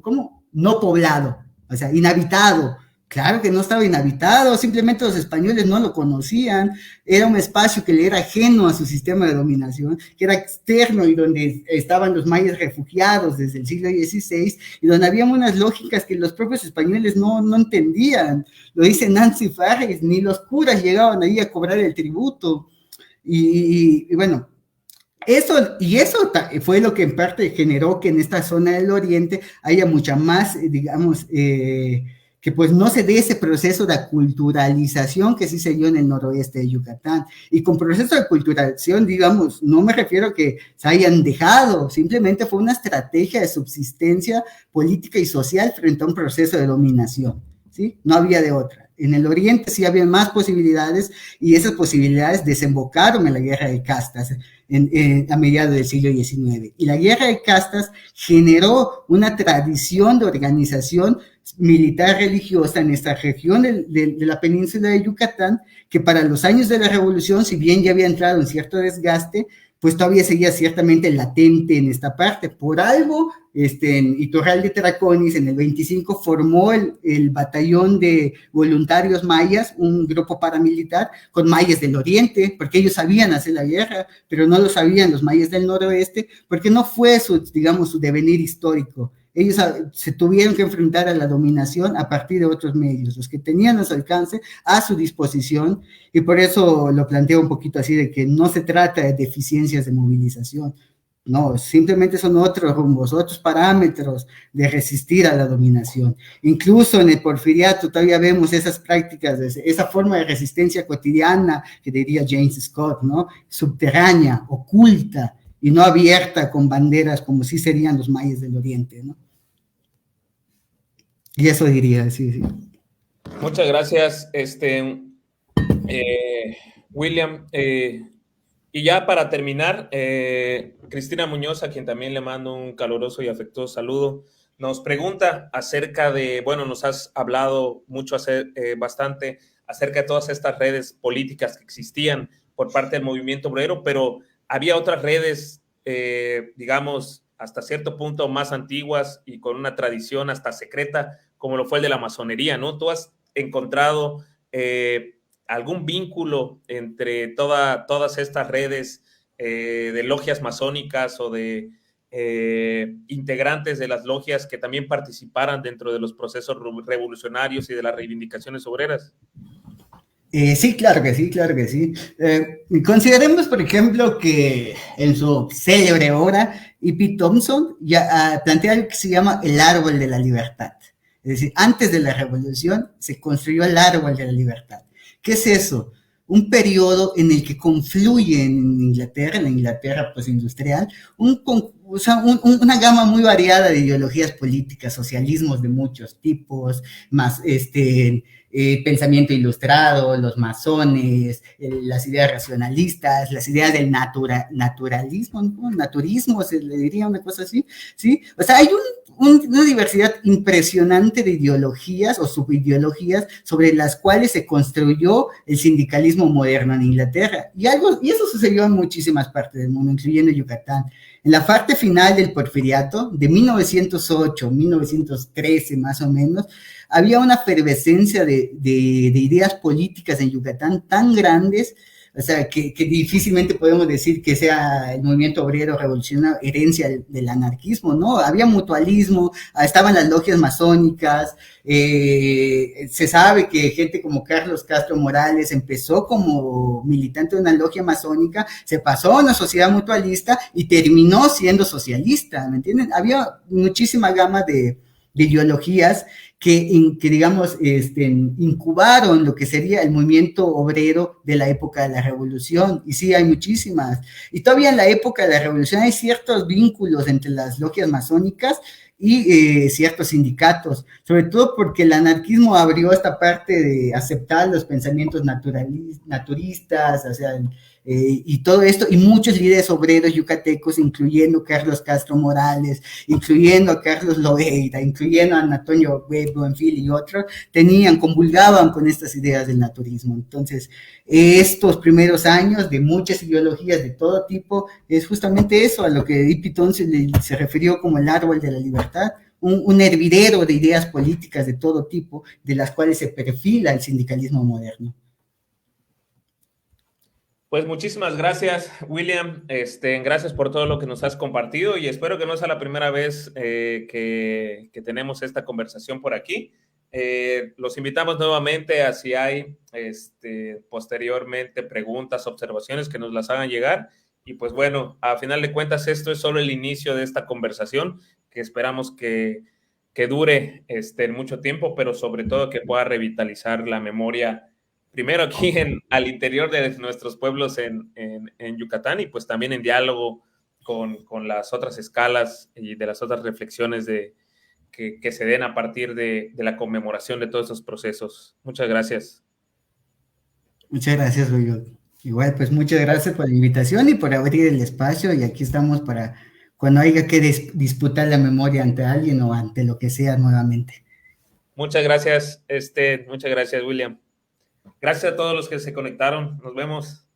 ¿cómo? No poblado, o sea, inhabitado. Claro que no estaba inhabitado, simplemente los españoles no lo conocían, era un espacio que le era ajeno a su sistema de dominación, que era externo y donde estaban los mayas refugiados desde el siglo XVI y donde había unas lógicas que los propios españoles no entendían. Lo dice Nancy Faris, ni los curas llegaban ahí a cobrar el tributo. Y bueno, eso fue lo que en parte generó que en esta zona del Oriente haya mucha más, digamos, que pues no se dé ese proceso de aculturalización que sí se dio en el noroeste de Yucatán. Y con proceso de aculturación, digamos, no me refiero a que se hayan dejado, simplemente fue una estrategia de subsistencia política y social frente a un proceso de dominación, ¿sí? No había de otra. En el Oriente sí había más posibilidades y esas posibilidades desembocaron en la guerra de castas a mediados del siglo XIX. Y la guerra de castas generó una tradición de organización militar religiosa en esta región de la península de Yucatán, que para los años de la revolución, si bien ya había entrado en cierto desgaste, pues todavía seguía ciertamente latente en esta parte. Por algo, en Iturralde de Taraconis, en el 25, formó el batallón de voluntarios mayas, un grupo paramilitar, con mayas del oriente, porque ellos sabían hacer la guerra, pero no lo sabían los mayas del noroeste, porque no fue digamos, su devenir histórico. Ellos se tuvieron que enfrentar a la dominación a partir de otros medios, los que tenían a su alcance, a su disposición, y por eso lo planteo un poquito así, de que no se trata de deficiencias de movilización, no, simplemente son otros rumbos, otros parámetros de resistir a la dominación. Incluso en el porfiriato todavía vemos esas prácticas, esa forma de resistencia cotidiana, que diría James Scott, ¿no? Subterránea, oculta, y no abierta con banderas como sí serían los mayas del Oriente, ¿no? Y eso diría, sí, sí. Muchas gracias, William. Y ya para terminar, Cristina Muñoz, a quien también le mando un caluroso y afectuoso saludo, nos pregunta acerca de, bueno, nos has hablado mucho, bastante acerca de todas estas redes políticas que existían por parte del movimiento obrero, pero había otras redes, digamos, hasta cierto punto más antiguas y con una tradición hasta secreta, como lo fue el de la masonería, ¿no? ¿Tú has encontrado algún vínculo entre todas estas redes de logias masónicas o de integrantes de las logias que también participaran dentro de los procesos revolucionarios y de las reivindicaciones obreras? Sí, claro que sí, claro que sí. Consideremos, por ejemplo, que en su célebre obra, E.P. Thompson ya plantea algo que se llama el árbol de la libertad. Es decir, antes de la revolución se construyó el árbol de la libertad. ¿Qué es eso? Un periodo en el que confluye en la Inglaterra postindustrial, o sea, una gama muy variada de ideologías políticas, socialismos de muchos tipos, más pensamiento ilustrado, los masones, las ideas racionalistas, las ideas del naturalismo, ¿no? Naturismo, se le diría una cosa así, ¿sí? O sea, hay una diversidad impresionante de ideologías o subideologías sobre las cuales se construyó el sindicalismo moderno en Inglaterra. Y eso sucedió en muchísimas partes del mundo, incluyendo Yucatán. En la parte final del porfiriato, de 1908, 1913 más o menos, había una efervescencia de ideas políticas en Yucatán tan grandes, o sea, que difícilmente podemos decir que sea el movimiento obrero revolucionario herencia del anarquismo, ¿no? Había mutualismo, estaban las logias masónicas, se sabe que gente como Carlos Castro Morales empezó como militante de una logia masónica, se pasó a una sociedad mutualista y terminó siendo socialista, ¿me entienden? Había muchísima gama de ideologías que digamos, incubaron lo que sería el movimiento obrero de la época de la Revolución. Y sí, hay muchísimas. Y todavía en la época de la Revolución hay ciertos vínculos entre las logias masónicas y ciertos sindicatos, sobre todo porque el anarquismo abrió esta parte de aceptar los pensamientos naturistas, o sea, y todo esto, y muchos líderes obreros yucatecos, incluyendo Carlos Castro Morales, incluyendo a Carlos Loeira, incluyendo a Antonio Buenfil y otros, convulgaban con estas ideas del naturismo. Entonces, estos primeros años de muchas ideologías de todo tipo, es justamente eso a lo que E.P. Thompson se refirió como el árbol de la libertad, un hervidero de ideas políticas de todo tipo, de las cuales se perfila el sindicalismo moderno. Pues muchísimas gracias, William. Gracias por todo lo que nos has compartido y espero que no sea la primera vez que tenemos esta conversación por aquí. Los invitamos nuevamente a si hay posteriormente preguntas, observaciones que nos las hagan llegar. Y pues bueno, a final de cuentas esto es solo el inicio de esta conversación que esperamos que dure mucho tiempo, pero sobre todo que pueda revitalizar la memoria primero aquí al interior de nuestros pueblos en Yucatán y pues también en diálogo con las otras escalas y de las otras reflexiones que se den a partir de la conmemoración de todos esos procesos. Muchas gracias. Muchas gracias, Loyo. Igual, pues muchas gracias por la invitación y por abrir el espacio y aquí estamos para cuando haya que disputar la memoria ante alguien o ante lo que sea nuevamente. Muchas gracias, William. Gracias a todos los que se conectaron. Nos vemos.